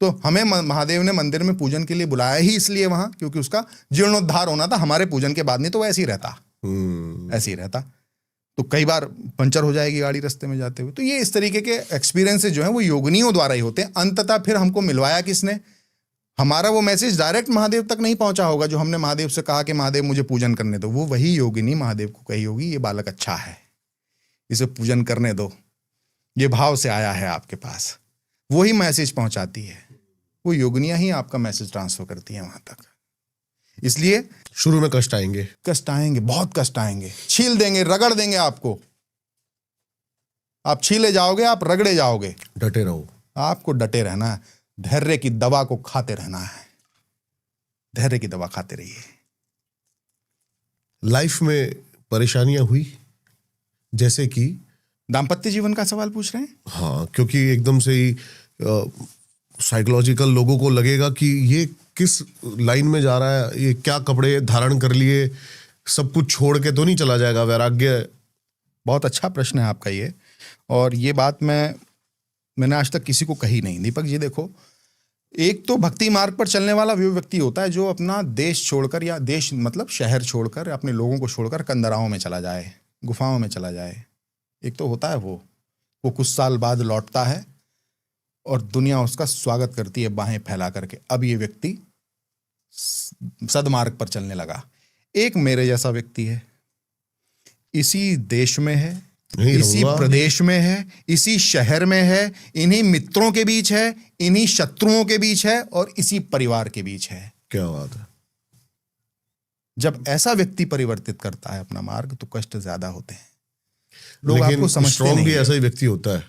तो हमें महादेव ने मंदिर में पूजन के लिए बुलाया ही इसलिए वहां, क्योंकि उसका जीर्णोद्धार होना था हमारे पूजन के बाद। नहीं तो वो ऐसे ही रहता, ऐसे ही रहता तो कई बार पंचर हो जाएगी गाड़ी रास्ते में जाते हुए। तो ये इस तरीके के एक्सपीरियंसेस जो हैं वो योगिनियों द्वारा ही होते हैं। अंततः फिर हमको मिलवाया किसने? हमारा वो मैसेज डायरेक्ट महादेव तक नहीं पहुंचा होगा जो हमने महादेव से कहा कि महादेव मुझे पूजन करने दो। वो वही योगिनी महादेव को कही होगी, ये बालक अच्छा है, इसे पूजन करने दो, ये भाव से आया है आपके पास। वही मैसेज पहुंचाती है, वो योगिनियां ही आपका मैसेज ट्रांसफर करती है वहां तक। इसलिए शुरू में कष्ट आएंगे, कष्ट आएंगे, बहुत कष्ट आएंगे, छील देंगे, रगड़ देंगे आपको। आप छीले जाओगे, आप रगड़े जाओगे। डटे रहो, आपको डटे रहना है, धैर्य की दवा को खाते रहना है, धैर्य की दवा खाते रहिए। लाइफ में परेशानियां हुई, जैसे कि दाम्पत्य जीवन का सवाल पूछ रहे हैं? हाँ, क्योंकि एकदम से ही साइकोलॉजिकल लोगों को लगेगा कि ये किस लाइन में जा रहा है, ये क्या कपड़े धारण कर लिए, सब कुछ छोड़ के तो नहीं चला जाएगा, वैराग्य। बहुत अच्छा प्रश्न है आपका ये, और ये बात मैंने आज तक किसी को कही नहीं। दीपक जी देखो, एक तो भक्ति मार्ग पर चलने वाला वो व्यक्ति होता है जो अपना देश छोड़कर, या देश मतलब शहर छोड़कर, अपने लोगों को छोड़कर कंदराओं में चला जाए, गुफाओं में चला जाए। एक तो होता है वो कुछ साल बाद लौटता है और दुनिया उसका स्वागत करती है बाहें फैला करके। अब ये व्यक्ति सदमार्ग पर चलने लगा। एक मेरे जैसा व्यक्ति है, इसी देश में है, इसी प्रदेश में है, इसी शहर में है, इन्हीं मित्रों के बीच है, इन्हीं शत्रुओं के बीच है, और इसी परिवार के बीच है। क्या बात है। जब ऐसा व्यक्ति परिवर्तित करता है अपना मार्ग तो कष्ट ज्यादा होते हैं। लोग आपको समझते नहीं। भी ऐसा ही व्यक्ति होता है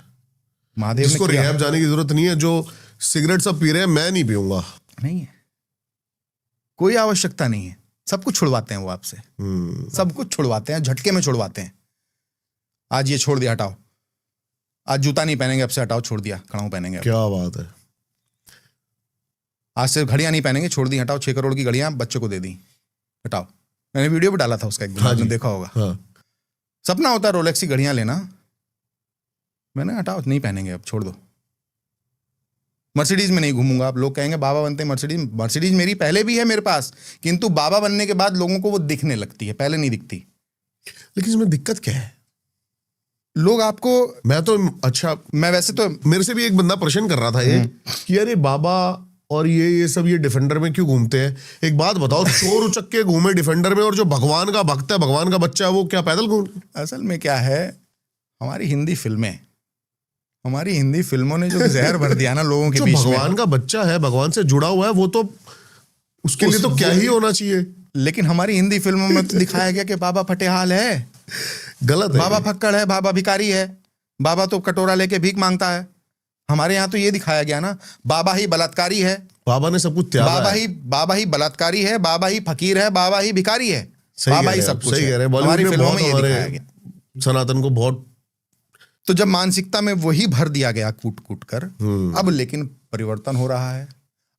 महादेव जिसको रिहैब जाने की जरूरत नहीं है, जो सिगरेट सब पी रहे हैं, मैं नहीं पीऊंगा, नहीं है, कोई आवश्यकता नहीं है। सब कुछ छुड़वाते हैं वो आपसे, सब कुछ छुड़वाते हैं, झटके में छुड़वाते हैं। आज ये छोड़ दिया, हटाओ। आज जूता नहीं पहनेंगे, अब से हटाओ, छोड़ दिया, खड़ाऊं पहनेंगे। क्या बात है। आज से घड़ियां नहीं पहनेंगे, छोड़ दी, हटाओ। 6 करोड़ की घड़ियां बच्चे को दे दी, हटाओ। मैंने वीडियो भी डाला था उसका, एक दिन आपने देखा होगा। हाँ। सपना होता है रोलेक्स की घड़ियां लेना, मैंने हटाओ, नहीं पहनेंगे, अब छोड़ दो। मर्सिडीज में नहीं घूमूंगा। आप लोग कहेंगे बाबा बनते हैं मर्सिडीज मेरी पहले भी है मेरे पास, किंतु बाबा बनने के बाद लोगों को वो दिखने लगती है, पहले नहीं दिखती। लेकिन इसमें दिक्कत क्या है? लोग आपको, मैं वैसे तो मेरे से भी एक बंदा प्रश्न कर रहा था ये कि अरे बाबा और ये सब ये डिफेंडर में क्यों घूमते हैं? एक बात बताओ, चोर उचक के घूमे डिफेंडर में, और जो भगवान का भक्त है, भगवान का बच्चा है, वो क्या पैदल घूम? असल में क्या है, हमारी हिंदी फिल्मों ने जो जहर भर दिया ना लोगों के बीच में। भगवान का बच्चा है, भगवान से जुड़ा हुआ है, वो तो उसके लिए तो क्या ही होना चाहिए। लेकिन हमारी हिंदी फिल्मों में तो दिखाया गया कि बाबा फटेहाल है, गलत है। बाबा फक्कड़ है, बाबा भिखारी है, बाबा तो कटोरा लेके भीख मांगता है। हमारे यहाँ तो ये दिखाया गया ना, बाबा ही बलात्कारी है, बाबा ने सब कुछ त्यागा, बाबा ही बलात्कारी है, बाबा ही फकीर है, बाबा ही भिखारी है, बाबा ही सब कुछ है। हमारी फिल्मों में ये दिखाया गया। सनातन को बहुत, तो जब मानसिकता में वही भर दिया गया कूट कूट कर, अब लेकिन परिवर्तन हो रहा है।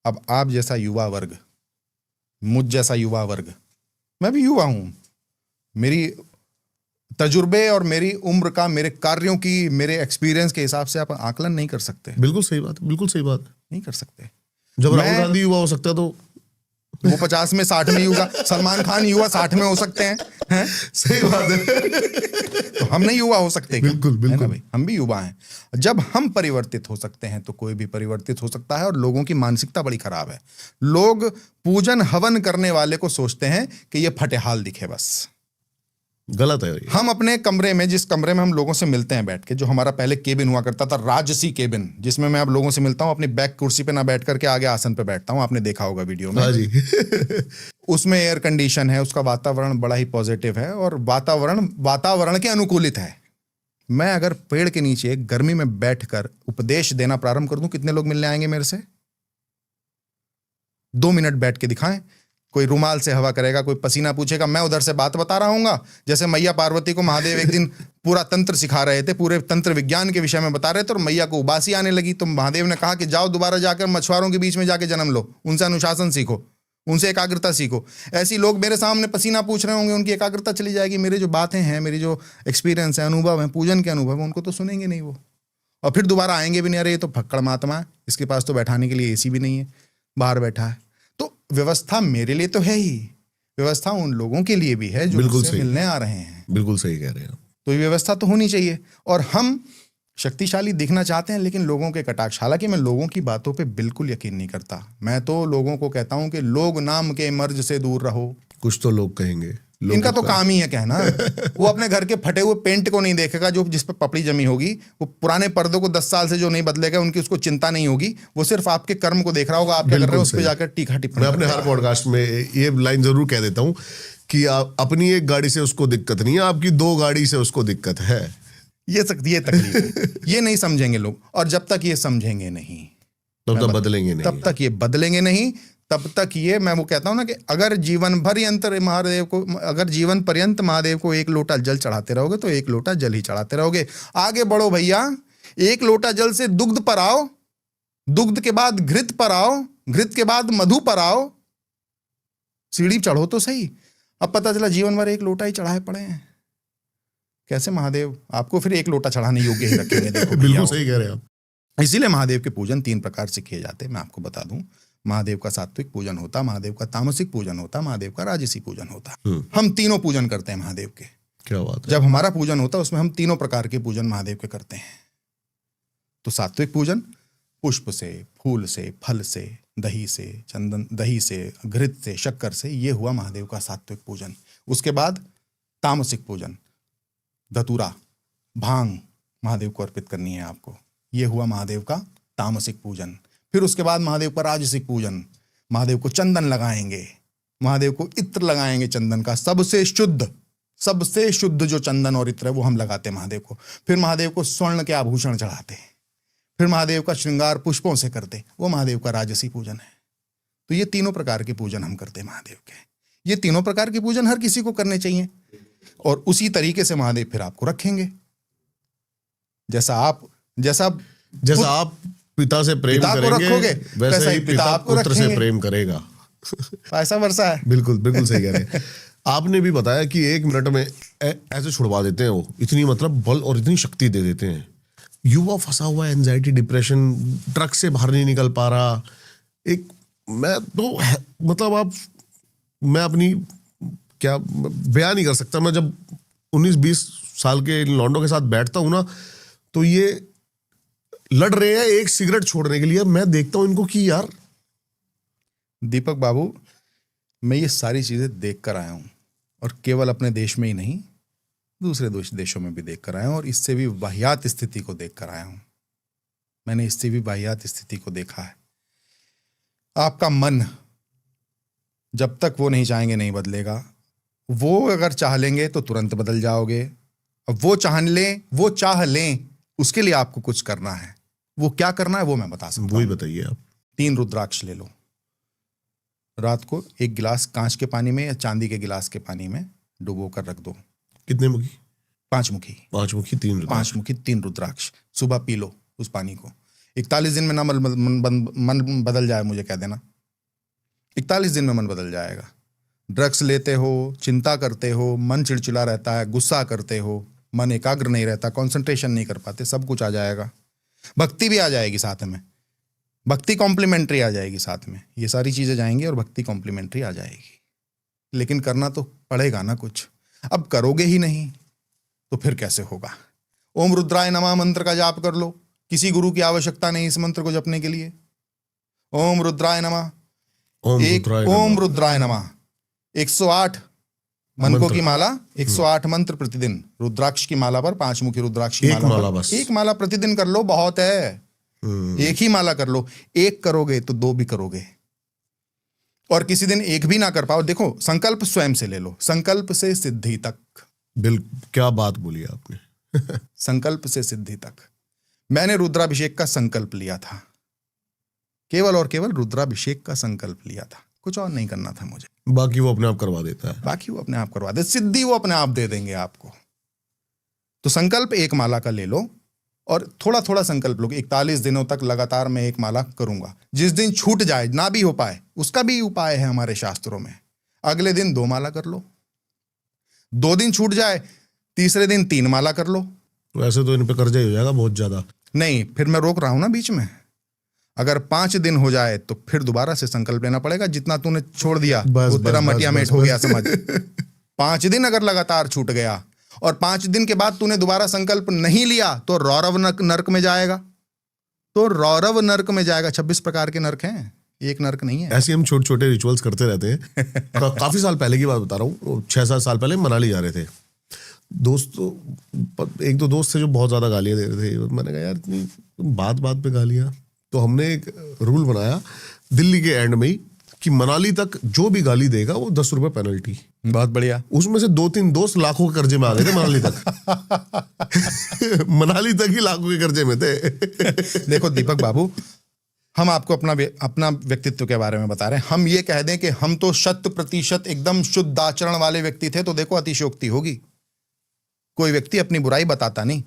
अब आप जैसा युवा वर्ग, मुझ जैसा युवा वर्ग, मैं भी युवा हूं, मेरी तजुर्बे और मेरी उम्र का, मेरे कार्यों की, मेरे एक्सपीरियंस के हिसाब से आप आकलन नहीं कर सकते, बिल्कुल सही बात है, बिल्कुल सही बात है। नहीं कर सकते। जब मैं- राहुल गांधी युवा हो सकता है तो वो 50 में 60 में युवा, सलमान खान युवा 60 में हो सकते हैं? सही बात है। तो हम नहीं युवा हो सकते क्या? बिल्कुल, है ना बिल्कुल। भाई, हम भी युवा हैं। जब हम परिवर्तित हो सकते हैं तो कोई भी परिवर्तित हो सकता है। और लोगों की मानसिकता बड़ी खराब है। लोग पूजन हवन करने वाले को सोचते हैं कि ये फटेहाल दिखे बस। गलत है ये। हम अपने कमरे में, जिस कमरे में हम लोगों से मिलते हैं बैठ के, जो हमारा पहले केबिन हुआ करता था, राजसी केबिन, जिसमें मैं अब लोगों से मिलता हूं, अपनी बैक कुर्सी पे ना बैठ करके आगे आसन पे बैठता हूं, आपने देखा होगा वीडियो में। हाँ जी। उसमें एयर कंडीशन है, उसका वातावरण बड़ा ही पॉजिटिव है और वातावरण के अनुकूलित है। मैं अगर पेड़ के नीचे गर्मी में बैठकर उपदेश देना प्रारंभ कर दूं, कितने लोग मिलने आएंगे मेरे से? 2 मिनट बैठ के दिखाएं। कोई रुमाल से हवा करेगा, कोई पसीना पूछेगा, मैं उधर से बात बता रहा हूँगा। जैसे मैया पार्वती को महादेव एक दिन पूरा तंत्र सिखा रहे थे, पूरे तंत्र विज्ञान के विषय में बता रहे थे, और मैया को उबासी आने लगी, तो महादेव ने कहा कि जाओ दोबारा जाकर मछुआरों के बीच में जाके जन्म लो, उनसे अनुशासन सीखो, उनसे एकाग्रता सीखो। ऐसे लोग मेरे सामने पसीना पूछ रहे होंगे, उनकी एकाग्रता चली जाएगी। मेरी जो बातें हैं, मेरी जो एक्सपीरियंस है, अनुभव है, पूजन के अनुभव है, उनको तो सुनेंगे नहीं वो, और फिर दोबारा आएंगे भी नहीं। अरे ये तो फक्कड़ महात्मा है, इसके पास तो बैठाने के लिए एसी भी नहीं है, बाहर बैठा है। तो व्यवस्था मेरे लिए तो है ही, व्यवस्था उन लोगों के लिए भी है जो बिल्कुल मुझसे सही। मिलने आ रहे हैं। बिल्कुल सही कह रहे हैं आप। तो ये व्यवस्था तो होनी चाहिए। और हम शक्तिशाली दिखना चाहते हैं, लेकिन लोगों के कटाक्ष, हालांकि मैं लोगों की बातों पे बिल्कुल यकीन नहीं करता। मैं तो लोगों को कहता हूं कि लोग नाम के मर्ज से दूर रहो। कुछ तो लोग कहेंगे, लोग इनका तो काम ही है कहना। वो अपने घर के फटे हुए पेंट को नहीं देखेगा, जो जिस पे पपड़ी जमी होगी, वो पुराने पर्दों को 10 साल से जो नहीं बदलेगा, उनकी उसको चिंता नहीं होगी। वो सिर्फ आपके कर्म को देख रहा होगा, आप क्या कर रहे हो उस पर जाकर टीका टिप्पणी। मैं अपने हर पॉडकास्ट में ये लाइन जरूर कह देता हूं कि आप अपनी एक गाड़ी से उसको दिक्कत नहीं है, आपकी 2 गाड़ी से उसको दिक्कत है। ये तकलीफ है। ये नहीं समझेंगे लोग, और जब तक ये समझेंगे नहीं, तब तक बदलेंगे नहीं। तब तक ये बदलेंगे नहीं, तब तक ये, मैं वो कहता हूं ना कि अगर जीवन पर्यंत महादेव को 1 लोटा जल चढ़ाते रहोगे तो 1 लोटा जल ही चढ़ाते रहोगे। आगे बढ़ो भैया, 1 लोटा जल से दुग्ध पर आओ, दुग्ध के बाद घृत पर आओ, घृत के बाद मधु पर आओ, सीढ़ी चढ़ो तो सही। अब पता चला जीवन भर 1 लोटा ही चढ़ाए पड़े हैं। कैसे महादेव आपको फिर 1 लोटा चढ़ाने योग्य ही रखेंगे? देखो बिल्कुल सही कह रहे हैं आप। इसीलिए महादेव के पूजन 3 प्रकार से किए जाते हैं। मैं आपको बता दूं, महादेव का सात्विक पूजन होता, महादेव का तामसिक पूजन होता, महादेव का राजसी पूजन होता। हम तीनों पूजन करते हैं महादेव के। क्या बात है। जब हमारा पूजन होता है उसमें हम तीनों प्रकार के पूजन महादेव के करते हैं। तो सात्विक पूजन पुष्प से, फूल से, फल से, दही से, चंदन, दही से, घृत से, शक्कर से, ये हुआ महादेव का सात्विक पूजन। उसके बाद तामसिक पूजन, धतूरा, भांग महादेव को अर्पित करनी है आपको, ये हुआ महादेव का तामसिक पूजन। फिर उसके बाद महादेव का राजसिक पूजन, महादेव को चंदन लगाएंगे, महादेव को इत्र लगाएंगे चंदन का, सबसे शुद्ध जो चंदन और इत्र है वो हम लगाते हैं महादेव को। फिर महादेव को स्वर्ण के आभूषण चढ़ाते हैं, फिर महादेव का श्रृंगार पुष्पों से करते, वो महादेव का राजसी पूजन है। तो ये तीनों प्रकार के पूजन हम करते हैं महादेव के। ये तीनों प्रकार के पूजन हर किसी को करने चाहिए, और उसी तरीके से महादेव फिर आपको रखेंगे। जैसा आप पिता से प्रेम पिता को करेंगे, रखोगे, वैसे ही पिता आपको पुत्र से रखेंगे। प्रेम करेगा। ऐसा वर्षा है। बिल्कुल बिल्कुल सही कह रहे हैं। आपने भी बताया कि 1 मिनट में ऐसे छुड़वा देते हैं वो, इतनी मतलब बल और इतनी शक्ति दे देते हैं। युवा फंसा हुआ है, एंजाइटी, डिप्रेशन, ट्रक से बाहर नहीं निकल पा रहा। मैं अपनी क्या बयान नहीं कर सकता। मैं जब 19-20 साल के लौंडों के साथ बैठता हूं ना, तो ये लड़ रहे हैं एक सिगरेट छोड़ने के लिए। मैं देखता हूं इनको कि यार, दीपक बाबू, मैं ये सारी चीजें देख कर आया हूं, और केवल अपने देश में ही नहीं, दूसरे देशों में भी देख कर आया हूं, और इससे भी वाहियात स्थिति को देख कर आया हूं। मैंने इससे भी वाहियात स्थिति को देखा है। आपका मन जब तक वो नहीं चाहेंगे नहीं बदलेगा। वो अगर चाह लेंगे तो तुरंत बदल जाओगे। अब वो चाह लें, उसके लिए आपको कुछ करना है। वो क्या करना है वो मैं बता सकता हूं। वही बताइए आप। 3 रुद्राक्ष ले लो, रात को 1 गिलास कांच के पानी में या चांदी के गिलास के पानी में डुबो कर रख दो। कितने मुखी? 5 मुखी। 5 मुखी 3 रुद्राक्ष। 5 मुखी 3 रुद्राक्ष। सुबह पी लो उस पानी को। 41 दिन में ना मन बदल जाए मुझे कह देना, 41 दिन में मन बदल जाएगा। ड्रग्स लेते हो, चिंता करते हो, मन चिड़चिड़ा रहता है, गुस्सा करते हो, मन एकाग्र नहीं रहता, कंसंट्रेशन नहीं कर पाते, सब कुछ आ जाएगा। भक्ति भी आ जाएगी साथ में, भक्ति कॉम्प्लीमेंट्री आ जाएगी साथ में। ये सारी चीजें जाएंगी और भक्ति कॉम्प्लीमेंट्री आ जाएगी। लेकिन करना तो पड़ेगा ना कुछ। अब करोगे ही नहीं तो फिर कैसे होगा? ओम रुद्राय नमः मंत्र का जाप कर लो, किसी गुरु की आवश्यकता नहीं इस मंत्र को जपने के लिए। ओम रुद्राय नमः, ओम रुद्राय नमः 108 मनकों की माला, 108 मंत्र प्रतिदिन। रुद्राक्ष की माला पर 5 मुखी रुद्राक्ष की माला पर एक माला प्रतिदिन कर लो, बहुत है। एक ही माला कर लो, एक करोगे तो 2 भी करोगे। और किसी दिन एक भी ना कर पाओ, देखो संकल्प स्वयं से ले लो, संकल्प से सिद्धि तक। क्या बात बोली आपने। संकल्प से सिद्धि तक। मैंने रुद्राभिषेक का संकल्प लिया था, केवल और केवल रुद्राभिषेक का संकल्प लिया था, कुछ और नहीं करना था मुझे। बाकी वो अपने आप करवा देता है, बाकी वो अपने आप करवा दे, सिद्धि वो अपने आप दे देंगे आपको। तो संकल्प एक माला का ले लो और थोड़ा थोड़ा संकल्प लो। 41 दिनों तक लगातार मैं एक माला करूंगा। जिस दिन छूट जाए, ना भी हो पाए, उसका भी उपाय है हमारे शास्त्रों में। अगले दिन 2 माला कर लो, 2 दिन छूट जाए, तीसरे दिन 3 माला कर लो। वैसे तो इन पे कर्जा ही हो जाएगा बहुत ज्यादा। नहीं, फिर मैं रोक रहा हूं ना बीच में। अगर 5 दिन हो जाए तो फिर दोबारा से संकल्प लेना पड़ेगा। जितना तूने छोड़ दिया वो तेरा मटिया मेट हो गया, समझ। 5 दिन अगर लगातार छूट गया और 5 दिन के बाद तूने दोबारा संकल्प नहीं लिया तो रौरव नर्क में जाएगा। तो रौरव नर्क में जाएगा। 26 प्रकार के नर्क हैं, एक नर्क नहीं है। ऐसे हम छोटे छोटे रिचुअल्स करते रहते हैं। काफी साल पहले की बात बता रहा हूँ, 6-7 साल पहले मनाली जा रहे थे। एक दो दोस्त थे जो बहुत ज्यादा गालियां दे रहे थे। मैंने कहा यार इतनी बात बात पे गालियां। तो हमने एक रूल बनाया दिल्ली के एंड में ही कि मनाली तक जो भी गाली देगा वो 10 रुपए पेनल्टी। बहुत बढ़िया। उसमें से 2-3 दोस्त लाखों के कर्जे में आ गए थे मनाली तक। मनाली तक ही लाखों के कर्जे में थे। देखो दीपक बाबू, हम आपको अपना व्यक्तित्व के बारे में बता रहे हैं। हम ये कह दें कि हम तो 100% एकदम शुद्ध आचरण वाले व्यक्ति थे तो देखो अतिशयोक्ति होगी। कोई व्यक्ति अपनी बुराई बताता नहीं।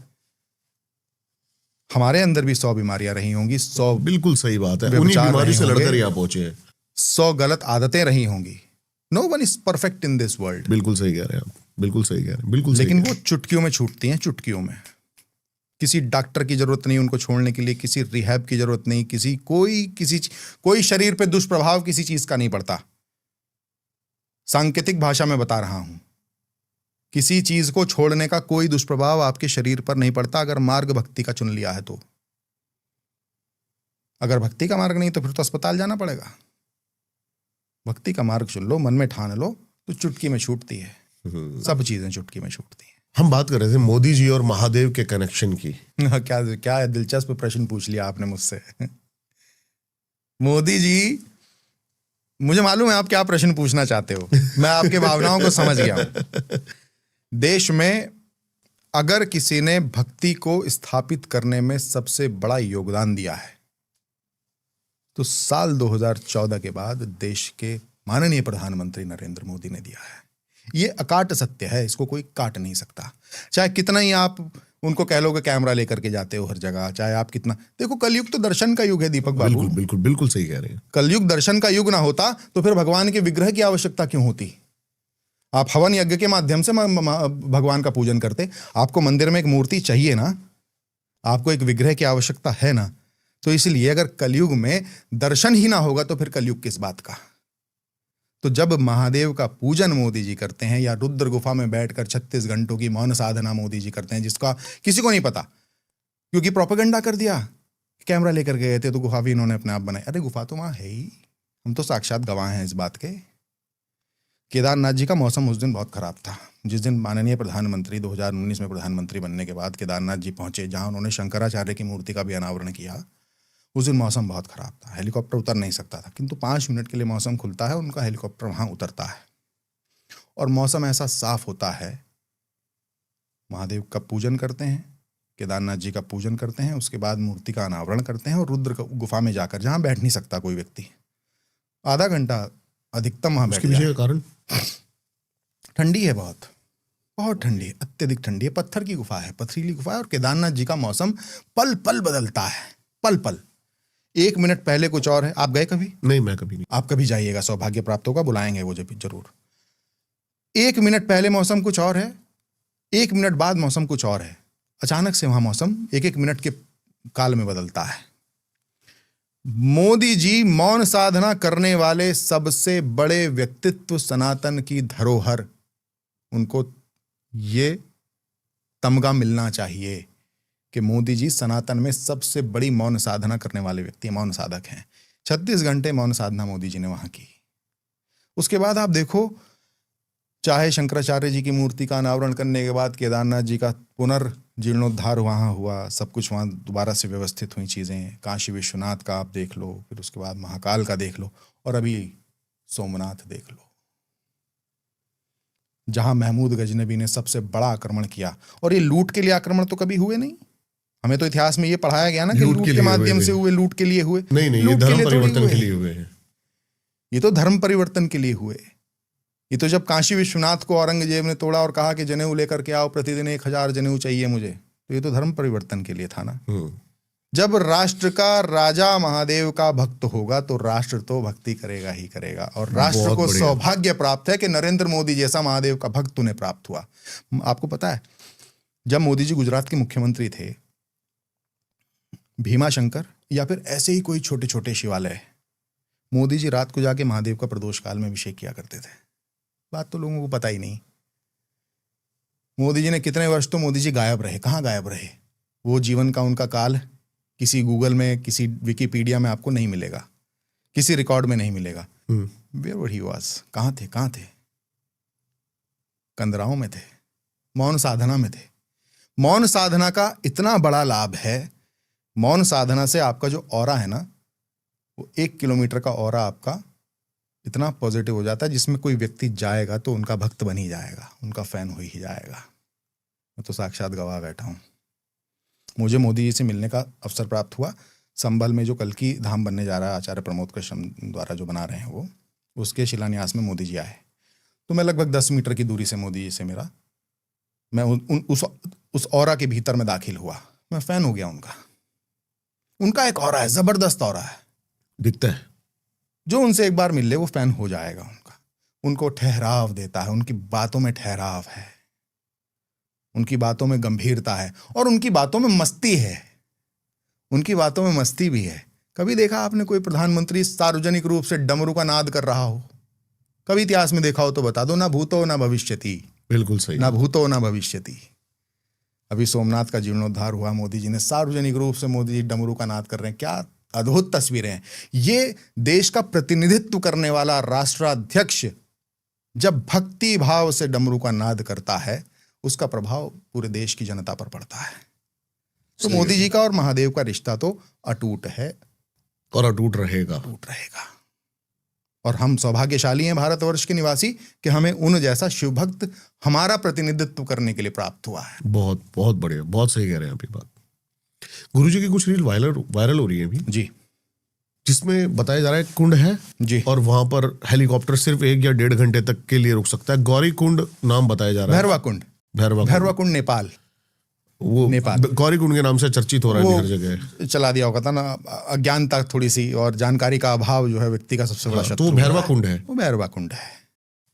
हमारे अंदर भी 100 बीमारियां रही होंगी, 100 बिल्कुल सही बात है। उन्हीं बीमारी से लड़कर यहाँ पहुंचे हैं। 100 गलत आदतें रही होंगी। No one is perfect in this world. बिल्कुल सही कह रहे हैं आप, बिल्कुल सही कह रहे हैं, बिल्कुल। लेकिन वो चुटकियों में छूटती हैं, चुटकियों में। किसी डॉक्टर की जरूरत नहीं उनको छोड़ने के लिए, किसी रिहैब की जरूरत नहीं, कोई शरीर पे दुष्प्रभाव किसी चीज का नहीं पड़ता। सांकेतिक भाषा में बता रहा हूं, किसी चीज को छोड़ने का कोई दुष्प्रभाव आपके शरीर पर नहीं पड़ता अगर मार्ग भक्ति का चुन लिया है तो। अगर भक्ति का मार्ग नहीं तो फिर तो अस्पताल जाना पड़ेगा। भक्ति का मार्ग चुन लो, मन में ठान लो तो चुटकी में छूटती है। सब चीजें चुटकी में छूटती हैं। हम बात कर रहे थे मोदी जी और महादेव के कनेक्शन की। क्या दिलचस्प प्रश्न पूछ लिया आपने मुझसे। मोदी जी, मुझे मालूम है आप क्या प्रश्न पूछना चाहते हो। मैं आपके भावनाओं को समझ गया हूं। देश में अगर किसी ने भक्ति को स्थापित करने में सबसे बड़ा योगदान दिया है तो साल 2014 के बाद देश के माननीय प्रधानमंत्री नरेंद्र मोदी ने दिया है। ये अकाट सत्य है, इसको कोई काट नहीं सकता। चाहे कितना ही आप उनको कह लो कि कैमरा लेकर के जाते हो हर जगह, चाहे आप कितना, देखो कलयुग तो दर्शन का युग है दीपक बाबू। बिल्कुल बिल्कुल बिल्कुल सही कह रहे हैं। कलयुग दर्शन का युग ना होता तो फिर भगवान के विग्रह की आवश्यकता क्यों होती? आप हवन यज्ञ के माध्यम से भगवान का पूजन करते। आपको मंदिर में एक मूर्ति चाहिए ना, आपको एक विग्रह की आवश्यकता है ना। तो इसलिए अगर कलयुग में दर्शन ही ना होगा तो फिर कलयुग किस बात का? तो जब महादेव का पूजन मोदी जी करते हैं या रुद्र गुफा में बैठकर 36 घंटों की मौन साधना मोदी जी करते हैं, जिसका किसी को नहीं पता क्योंकि प्रोपेगेंडा कर दिया, कैमरा लेकर गए थे तो गुफा भी इन्होंने अपने आप बनाई। अरे गुफा तो वहां है ही, हम तो साक्षात गवाह हैं इस बात के। केदारनाथ जी का मौसम उस दिन बहुत खराब था। जिस दिन माननीय प्रधानमंत्री 2019 में प्रधानमंत्री बनने के बाद केदारनाथ जी पहुंचे, जहां उन्होंने शंकराचार्य की मूर्ति का भी अनावरण किया, उस दिन मौसम बहुत खराब था। हेलीकॉप्टर उतर नहीं सकता था, किंतु 5 मिनट के लिए मौसम खुलता है, उनका हेलीकॉप्टर वहां उतरता है और मौसम ऐसा साफ होता है। महादेव का पूजन करते हैं, केदारनाथ जी का पूजन करते हैं, उसके बाद मूर्ति का अनावरण करते हैं और रुद्र गुफा में जाकर, जहां बैठ नहीं सकता कोई व्यक्ति, आधा घंटा अधिकतम वहां बैठ जाए। कारण ठंडी है, बहुत बहुत ठंडी है, अत्यधिक ठंडी है। पत्थर की गुफा है, पथरीली गुफा है और केदारनाथ जी का मौसम पल पल बदलता है, पल पल। 1 मिनट पहले कुछ और है। आप गए कभी? नहीं, मैं कभी नहीं। आप कभी जाइएगा, सौभाग्य प्राप्त होगा, बुलाएंगे वो जरूर। 1 मिनट पहले मौसम कुछ और है, 1 मिनट बाद मौसम कुछ और है। अचानक से वहां मौसम 1-1 मिनट के काल में बदलता है। मोदी जी मौन साधना करने वाले सबसे बड़े व्यक्तित्व, सनातन की धरोहर, उनको ये तमगा मिलना चाहिए कि मोदी जी सनातन में सबसे बड़ी मौन साधना करने वाले व्यक्ति, मौन साधक हैं। 36 घंटे मौन साधना मोदी जी ने वहां की। उसके बाद आप देखो, चाहे शंकराचार्य जी की मूर्ति का अनावरण करने के बाद केदारनाथ जी का पुनर्जीर्णोद्धार वहाँ हुआ, सब कुछ वहाँ दोबारा से व्यवस्थित हुई चीज़ें। काशी विश्वनाथ का आप देख लो, फिर उसके बाद महाकाल का देख लो, और अभी सोमनाथ देख लो, जहाँ महमूद गजनबी ने सबसे बड़ा आक्रमण किया। और ये लूट के लिए आक्रमण तो कभी हुए नहीं। हमें तो इतिहास में ये पढ़ाया गया ना कि लूट के माध्यम से हुए, लूट के लिए हुए। नहीं, ये धर्म परिवर्तन के लिए हुए हैं। ये तो धर्म परिवर्तन के लिए हुए। ये तो जब काशी विश्वनाथ को औरंगजेब ने तोड़ा और कहा कि जनेऊ लेकर के आओ, प्रतिदिन 1000 जनेऊ चाहिए मुझे, तो ये तो धर्म परिवर्तन के लिए था ना। जब राष्ट्र का राजा महादेव का भक्त होगा तो राष्ट्र तो भक्ति करेगा ही करेगा। और राष्ट्र को सौभाग्य प्राप्त है कि नरेंद्र मोदी जैसा महादेव का भक्त उन्हें प्राप्त हुआ। आपको पता है, जब मोदी जी गुजरात के मुख्यमंत्री थे, भीमाशंकर या फिर ऐसे ही कोई छोटे छोटे शिवालय, मोदी जी रात को जाके महादेव का प्रदोष काल में अभिषेक किया करते थे। बात तो लोगों को पता ही नहीं। मोदी जी ने कितने वर्ष तो मोदी जी गायब रहे। कहाँ गायब रहे? वो जीवन का उनका काल किसी गूगल में, किसी विकिपीडिया में आपको नहीं मिलेगा, किसी रिकॉर्ड में नहीं मिलेगा। Where were he was? कहाँ थे? कंदराओं में थे, मौन साधना में थे। मौन साधना का इतना बड़ा लाभ है। मौन साधना से आपका जो ऑरा है ना, वो 1 किलोमीटर का ऑरा आपका इतना पॉजिटिव हो जाता है, जिसमें कोई व्यक्ति जाएगा तो उनका भक्त बन ही जाएगा, उनका फैन हो ही जाएगा। मैं तो साक्षात गवाह बैठा हूँ। मुझे मोदी जी से मिलने का अवसर प्राप्त हुआ। संभल में जो कल्की धाम बनने जा रहा है, आचार्य प्रमोद कृष्ण द्वारा जो बना रहे हैं वो, उसके शिलान्यास में मोदी जी आए। तो मैं लगभग 10 मीटर की दूरी से मोदी जी से मिला। मैं उस ऑरा के भीतर में दाखिल हुआ। मैं फैन हो गया उनका। उनका एक ऑरा है, जबरदस्त ऑरा है, दिखता है। जो उनसे एक बार मिल ले वो फैन हो जाएगा उनका। उनको ठहराव देता है, उनकी बातों में ठहराव है, उनकी बातों में गंभीरता है, और उनकी बातों में मस्ती है। उनकी बातों में मस्ती भी है। कभी देखा आपने कोई प्रधानमंत्री सार्वजनिक रूप से डमरू का नाद कर रहा हो? कभी इतिहास में देखा हो तो बता दो। ना भूतो ना भविष्यति। बिल्कुल सही। ना भूतो ना भविष्यति। अभी सोमनाथ का जीर्णोद्धार हुआ, मोदी जी ने सार्वजनिक रूप से मोदी जी डमरू का नाद कर रहे हैं। क्या अद्भुत तस्वीरें हैं। ये देश का प्रतिनिधित्व करने वाला राष्ट्राध्यक्ष जब भक्ति भाव से डमरू का नाद करता है, उसका प्रभाव पूरे देश की जनता पर पड़ता है। तो मोदी जी का और महादेव का रिश्ता तो अटूट है और अटूट रहेगा। और हम सौभाग्यशाली हैं भारतवर्ष के निवासी कि हमें उन जैसा शिव भक्त हमारा प्रतिनिधित्व करने के लिए प्राप्त हुआ है। बहुत बहुत बढ़िया, बहुत सही कह रहे हैं आप ये बात। गुरुजी की कुछ रील वायरल हो रही है अभी जी, जिसमें बताया जा रहा है कुंड है जी, और वहां पर हेलीकॉप्टर सिर्फ 1 या 1.5 घंटे तक के लिए रुक सकता है। गौरी कुंड नाम बताया जा रहा है। भैरवा कुंड नेपाल। वो नेपाल गौरी कुंड के नाम से चर्चित हो रहा है हर जगह। चला दिया होगा था ना, अज्ञानता थोड़ी सी और जानकारी का अभाव जो है व्यक्ति का सबसे बड़ा शत्रु। तो भैरवा कुंड है। वो भैरवा कुंड है।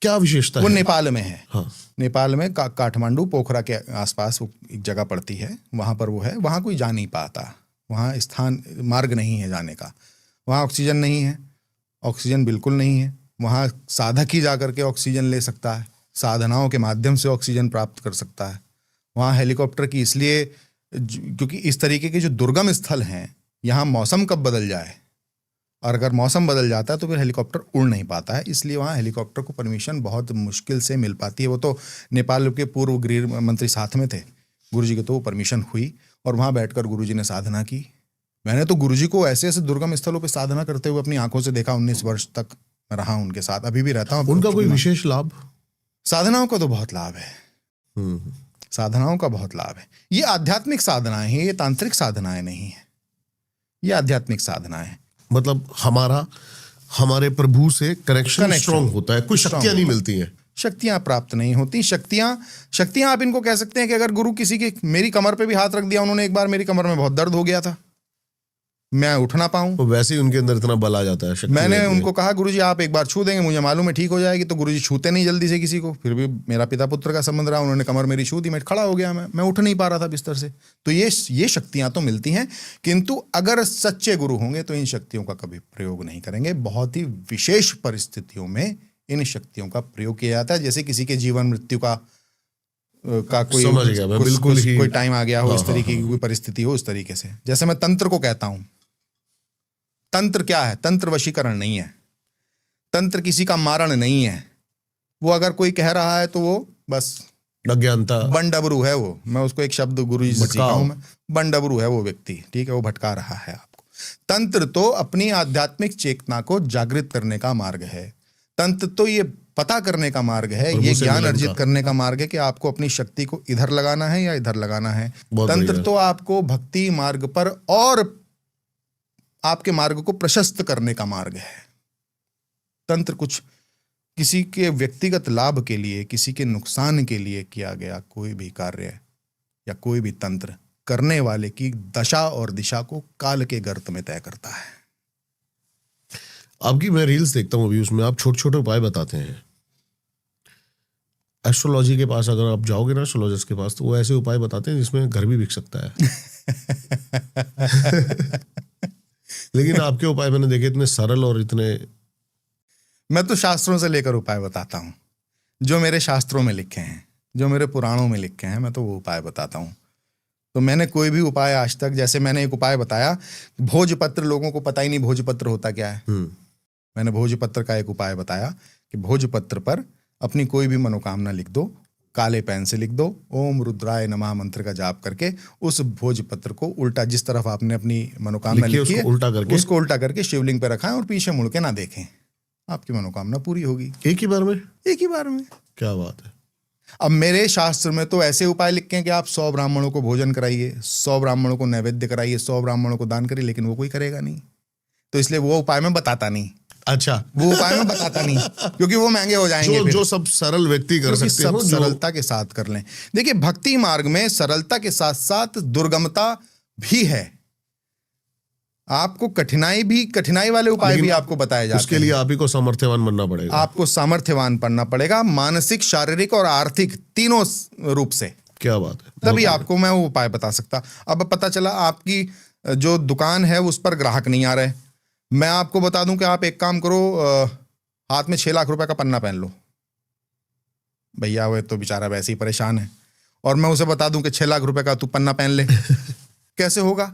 क्या विशेषता वो है? नेपाल में है। हाँ। नेपाल में काठमांडू पोखरा के आसपास वो एक जगह पड़ती है। वहाँ पर वो है। वहाँ कोई जा नहीं पाता। वहाँ स्थान मार्ग नहीं है जाने का। वहाँ ऑक्सीजन नहीं है, ऑक्सीजन बिल्कुल नहीं है। वहाँ साधक ही जा करके ऑक्सीजन ले सकता है, साधनाओं के माध्यम से ऑक्सीजन प्राप्त कर सकता है। वहाँ हेलीकॉप्टर की इसलिए, क्योंकि इस तरीके के जो दुर्गम स्थल हैं, यहाँ मौसम कब बदल जाए, और अगर मौसम बदल जाता है तो फिर हेलीकॉप्टर उड़ नहीं पाता है। इसलिए वहाँ हेलीकॉप्टर को परमिशन बहुत मुश्किल से मिल पाती है। वो तो नेपाल के पूर्व गृह मंत्री साथ में थे गुरुजी के, तो वो परमिशन हुई और वहाँ बैठकर गुरुजी ने साधना की। मैंने तो गुरुजी को ऐसे ऐसे दुर्गम स्थलों पर साधना करते हुए अपनी आंखों से देखा। 19 वर्ष तक मैं रहा उनके साथ, अभी भी रहता हूँ। उनका कोई विशेष लाभ? साधनाओं का तो बहुत लाभ है। साधनाओं का बहुत लाभ है। ये आध्यात्मिक साधनाएं हैं, ये तांत्रिक साधनाएं नहीं है, ये आध्यात्मिक साधनाएं हैं। मतलब हमारे प्रभु से कनेक्शन स्ट्रांग होता है। कुछ शक्तियां नहीं मिलती हैं, शक्तियां प्राप्त नहीं होती। शक्तियां आप इनको कह सकते हैं कि अगर गुरु किसी के, मेरी कमर पे भी हाथ रख दिया उन्होंने एक बार, मेरी कमर में बहुत दर्द हो गया था, मैं उठ ना पाऊं। तो वैसे ही उनके अंदर इतना बल आ जाता है, शक्ति मैंने रहती है। उनको कहा गुरुजी आप एक बार छू देंगे, मुझे मालूम है ठीक हो जाएगी। तो गुरुजी छूते नहीं जल्दी से किसी को। फिर भी मेरा पिता पुत्र का संबंध रहा, उन्होंने कमर मेरी छू दी, मैं खड़ा हो गया। मैं उठ नहीं पा रहा था बिस्तर से। तो ये शक्तियां तो मिलती हैं, किंतु अगर सच्चे गुरु होंगे तो इन शक्तियों का कभी प्रयोग नहीं करेंगे। बहुत ही विशेष परिस्थितियों में इन शक्तियों का प्रयोग किया जाता है। जैसे किसी के जीवन मृत्यु का कोई समझ गया मैं, बिल्कुल ही कोई टाइम आ गया हो, इस तरीके की कोई परिस्थिति हो, उस तरीके से। जैसे मैं तंत्र को कहता हूं, तंत्र क्या है? तंत्र वशीकरण नहीं है, तंत्र किसी का मारण नहीं है। वो अगर कोई कह रहा है तो वो बस अज्ञानता, बंडबरू है वो। मैं उसको एक शब्द गुरुजी से सीखा हूं, मैं बंडबरू है वो व्यक्ति, ठीक है, वो भटका रहा है आपको। तंत्र तो अपनी आध्यात्मिक चेतना को जागृत करने का मार्ग है। तंत्र तो ये पता करने का मार्ग है, ये ज्ञान अर्जित करने का मार्ग है कि आपको अपनी शक्ति को इधर लगाना है या इधर लगाना है। तंत्र तो आपको भक्ति मार्ग पर और आपके मार्ग को प्रशस्त करने का मार्ग है। तंत्र कुछ किसी के व्यक्तिगत लाभ के लिए, किसी के नुकसान के लिए किया गया कोई भी कार्य या कोई भी तंत्र करने वाले की दशा और दिशा को काल के गर्त में तय करता है। आपकी मैं रील्स देखता हूँ अभी, उसमें आप छोटे छोटे उपाय बताते हैं। एस्ट्रोलॉजी के पास अगर आप जाओगे ना, एस्ट्रोलॉजिस्ट के पास, तो वो ऐसे उपाय बताते हैं जिसमें घर भी बिक सकता है। लेकिन आपके उपाय मैंने देखे इतने सरल और इतने। मैं तो शास्त्रों से लेकर उपाय बताता हूँ, जो मेरे शास्त्रों में लिखे हैं, जो मेरे पुराणों में लिखे हैं, मैं तो वो उपाय बताता हूँ। तो मैंने कोई भी उपाय आज तक, जैसे मैंने एक उपाय बताया, भोजपत्र, लोगों को पता ही नहीं भोजपत्र होता क्या है। मैंने भोजपत्र का एक उपाय बताया कि भोजपत्र पर अपनी कोई भी मनोकामना लिख दो, काले पेन से लिख दो, ओम रुद्राय नमः मंत्र का जाप करके उस भोजपत्र को उल्टा, जिस तरफ आपने अपनी मनोकामना लिखी है उसको उल्टा करके शिवलिंग पे रखाएं और पीछे मुड़ के ना देखें। आपकी मनोकामना पूरी होगी एक ही बार में। एक ही बार में। क्या बात है। अब मेरे शास्त्र में तो ऐसे उपाय लिखे हैं कि आप 100 ब्राह्मणों को भोजन कराइए, 100 ब्राह्मणों को नैवेद्य कराइए, 100 ब्राह्मणों को दान करिए, लेकिन वो कोई करेगा नहीं। तो इसलिए वो उपाय मैं बताता नहीं। अच्छा, वो उपाय मैं बताता नहीं क्योंकि वो महंगे हो जाएंगे। जो सब सरल व्यक्ति कर सकते हैं, सरलता के साथ कर लें। देखिए, भक्ति मार्ग में सरलता के साथ साथ दुर्गमता भी है। आपको कठिनाई वाले उपाय भी आपको बताए जाते हैं। उसके लिए आप ही को सामर्थ्यवान बनना पड़ेगा। आपको सामर्थ्यवान बनना पड़ेगा, मानसिक, शारीरिक और आर्थिक तीनों रूप से। क्या बात है। तभी आपको मैं वो उपाय बता सकता। अब पता चला आपकी जो दुकान है उस पर ग्राहक नहीं आ रहे, मैं आपको बता दूं कि आप एक काम करो, हाथ में 6 लाख रुपए का पन्ना पहन लो। भैया वो तो बेचारा वैसे ही परेशान है, और मैं उसे बता दूं कि 6 लाख रुपए का तू पन्ना पहन ले। कैसे होगा?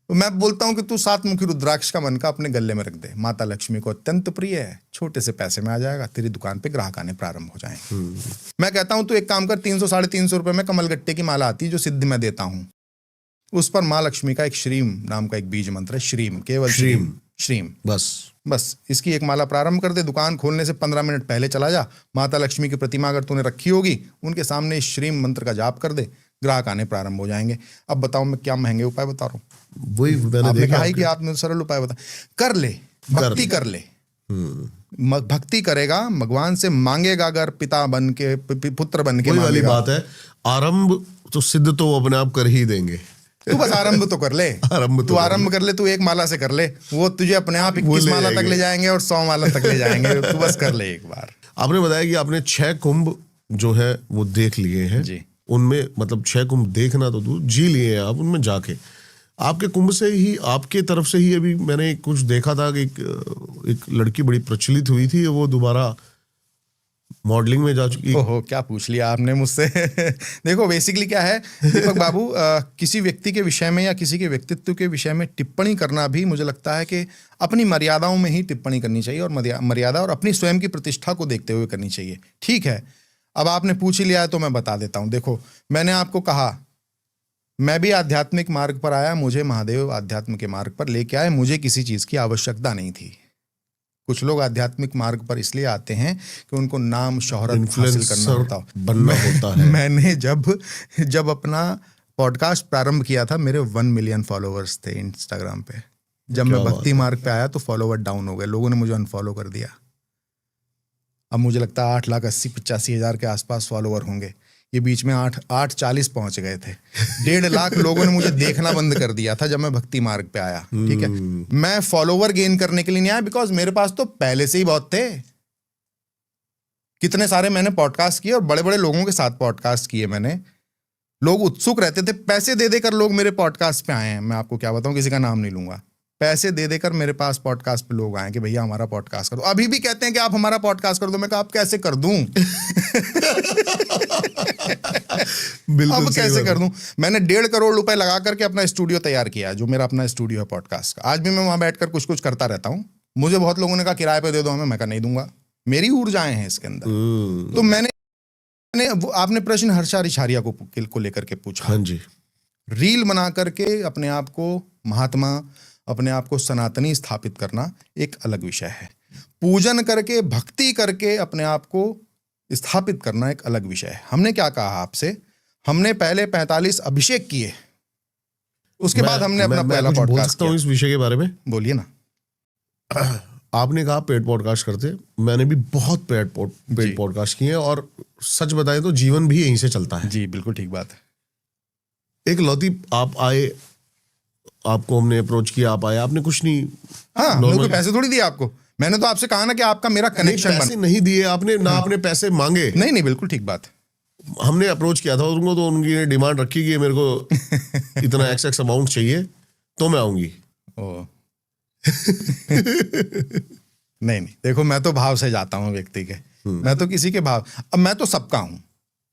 तो मैं बोलता हूं कि तू 7 मुखी रुद्राक्ष का मन का अपने गले में रख दे, माता लक्ष्मी को अत्यंत प्रिय है, छोटे से पैसे में आ जाएगा, तेरी दुकान पे ग्राहक आने प्रारंभ हो जाएंगे। मैं कहता हूं तू एक काम कर, 300 साढ़े 300 रुपए में कमलगट्टे की माला आती है जो सिद्ध में देता हूं, उस पर माँ लक्ष्मी का एक श्रीम नाम का एक बीज मंत्र है। श्रीम, केवल श्रीम, बस इसकी एक माला प्रारंभ कर दे। दुकान खोलने से 15 मिनट पहले चला जा, माता लक्ष्मी की प्रतिमा अगर तूने रखी होगी उनके सामने श्रीम मंत्र का जाप कर दे, ग्राहक आने प्रारंभ हो जाएंगे। अब बताओ मैं क्या महंगे उपाय बता रहा हूँ। वही मैंने देखा है कि आपने सरल उपाय बता, कर ले, भक्ति कर ले। भक्ति करेगा, भगवान से मांगेगा, अगर पिता बन के, पुत्र बन के वाली बात है। आरंभ तो सिद्ध तो वो अपने आप कर ही देंगे। तू बस आरंभ तो कर ले। तू आरंभ कर ले, तू एक माला से कर ले, वो तुझे अपने आप 21 माला तक ले जाएंगे और 100 माला तक ले जाएंगे। तू बस कर ले एक बार। आपने बताया कि आपने 6 कुंभ जो है वो देख लिए हैं जी। उनमें मतलब 6 कुंभ देखना तो दूर, जी लिए हैं आप उनमें जाके। आपके कुंभ से ही, आपके तरफ से ही अभी मैंने कुछ देखा था कि एक लड़की बड़ी प्रचलित हुई थी, वो दोबारा मॉडलिंग में जा चुकी। ओहो, क्या पूछ लिया आपने मुझसे। देखो बेसिकली क्या है दीपक बाबू, किसी व्यक्ति के विषय में या किसी के व्यक्तित्व के विषय में टिप्पणी करना भी मुझे लगता है कि अपनी मर्यादाओं में ही टिप्पणी करनी चाहिए, और मर्यादा और अपनी स्वयं की प्रतिष्ठा को देखते हुए करनी चाहिए। ठीक है, अब आपने पूछ ही लिया है तो मैं बता देता हूँ। देखो, मैंने आपको कहा मैं भी आध्यात्मिक मार्ग पर आया, मुझे महादेव आध्यात्म के मार्ग पर लेके आए, मुझे किसी चीज़ की आवश्यकता नहीं थी। कुछ लोग आध्यात्मिक मार्ग पर इसलिए आते हैं कि उनको नाम शोहरत हासिल करना बनना होता है। मैंने जब अपना पॉडकास्ट प्रारंभ किया था, मेरे 1 मिलियन फॉलोअर्स थे इंस्टाग्राम पे। जब मैं भक्ति मार्ग पे आया तो फॉलोवर डाउन हो गए, लोगों ने मुझे अनफॉलो कर दिया। अब मुझे लगता है 8,80,85,000 के आसपास फॉलोवर होंगे। ये बीच में 8:40 पहुंच गए थे। 1.5 लाख लोगों ने मुझे देखना बंद कर दिया था जब मैं भक्ति मार्ग पे आया। ठीक है, मैं फॉलोवर गेन करने के लिए नहीं आया, बिकॉज मेरे पास तो पहले से ही बहुत थे। कितने सारे मैंने पॉडकास्ट किए और बड़े बड़े लोगों के साथ पॉडकास्ट किए मैंने। लोग उत्सुक रहते थे, पैसे दे देकर लोग मेरे पॉडकास्ट पे आए हैं। मैं आपको क्या बताऊं, किसी का नाम नहीं लूंगा। पैसे दे देकर मेरे पास पॉडकास्ट पे लोग आए कि भैया हमारा पॉडकास्ट कर दो। अभी भी कहते हैं कि आप हमारा पॉडकास्ट कर दो। मैं कहा आप कैसे कर दूं? अब कैसे कर दूं? मैंने 1.5 करोड़ रुपए लगा करके अपना स्टूडियो तैयार किया, जो मेरा अपना स्टूडियो है पॉडकास्ट का। आज भी मैं वहां बैठकर कुछ कुछ करता रहता हूं। मुझे बहुत लोगों ने कहा किराए पे दे दो हमें, मैं कहा नहीं दूंगा। मेरी ऊर्जाएं हैं इसके अंदर। तो मैंने आपने प्रश्न हर्षा रिछारिया को लेकर के पूछा। हाँ जी। रील बना करके अपने आप को महात्मा, अपने आप को सनातनी स्थापित करना एक अलग विषय है। पूजन करके, भक्ति करके अपने आप को स्थापित करना एक अलग विषय है। हमने क्या कहा आपसे? हमने पहले 45 अभिषेक किए, उसके बाद हमने अपना पहला पॉडकास्ट किया। इस विषय के बारे में बोलिए ना। आपने कहा पेड पॉडकास्ट करते, मैंने भी बहुत पेड पॉडकास्ट किए हैं और सच बताएं तो जीवन भी यहीं से चलता है। जी बिल्कुल ठीक बात है। एक लौती आप आए, आपको हमने अप्रोच किया, आप आए, आपने कुछ नहीं। हाँ, मैंने कोई पैसे थोड़ी दिए आपको। मैंने तो आपसे कहा ना कि आपका मेरा कनेक्शन पैसे नहीं दिए आपने ना। आपने पैसे मांगे नहीं, बिल्कुल ठीक बात है। हमने अप्रोच किया था उनको, तो उनकी डिमांड रखी कि मेरे को इतना एक्स अमाउंट चाहिए तो मैं आऊंगी। नहीं, देखो मैं तो भाव से जाता हूँ व्यक्ति के। मैं तो किसी के भाव, अब मैं तो सबका हूँ।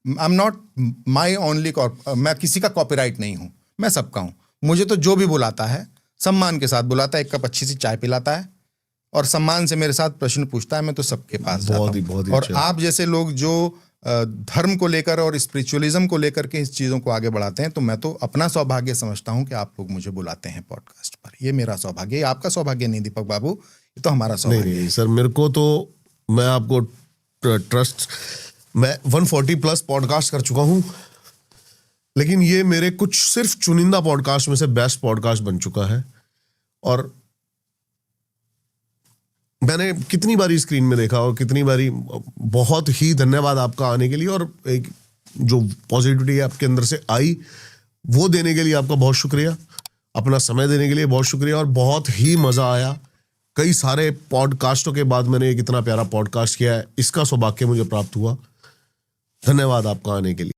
I am not my only, मैं किसी का कॉपीराइट नहीं हूँ, मैं सबका हूँ। मुझे तो जो भी बुलाता है सम्मान के साथ बुलाता है, एक कप अच्छी सी चाय पिलाता है और सम्मान से मेरे साथ प्रश्न पूछता है। मैं तो सबके पास जाता हूँ। और आप जैसे लोग जो धर्म को लेकर और स्पिरिचुअलिज्म को लेकर के इस चीज़ों को आगे बढ़ाते हैं, तो मैं तो अपना सौभाग्य समझता हूँ कि आप लोग मुझे बुलाते हैं पॉडकास्ट पर। ये मेरा सौभाग्य, ये आपका सौभाग्य नहीं दीपक बाबू, ये तो हमारा सौभाग्य। नहीं सर, मेरे को तो, मैं आपको ट्रस्ट, मैं 140+ पॉडकास्ट कर चुका हूँ, लेकिन ये मेरे कुछ सिर्फ चुनिंदा पॉडकास्ट में से बेस्ट पॉडकास्ट बन चुका है। और मैंने कितनी बारी स्क्रीन में देखा और कितनी बारी, बहुत ही धन्यवाद आपका आने के लिए, और एक जो पॉजिटिविटी आपके अंदर से आई वो देने के लिए आपका बहुत शुक्रिया, अपना समय देने के लिए बहुत शुक्रिया, और बहुत ही मज़ा आया। कई सारे पॉडकास्टों के बाद मैंने एक इतना प्यारा पॉडकास्ट किया है, इसका सौभाग्य मुझे प्राप्त हुआ। धन्यवाद आपका आने के लिए।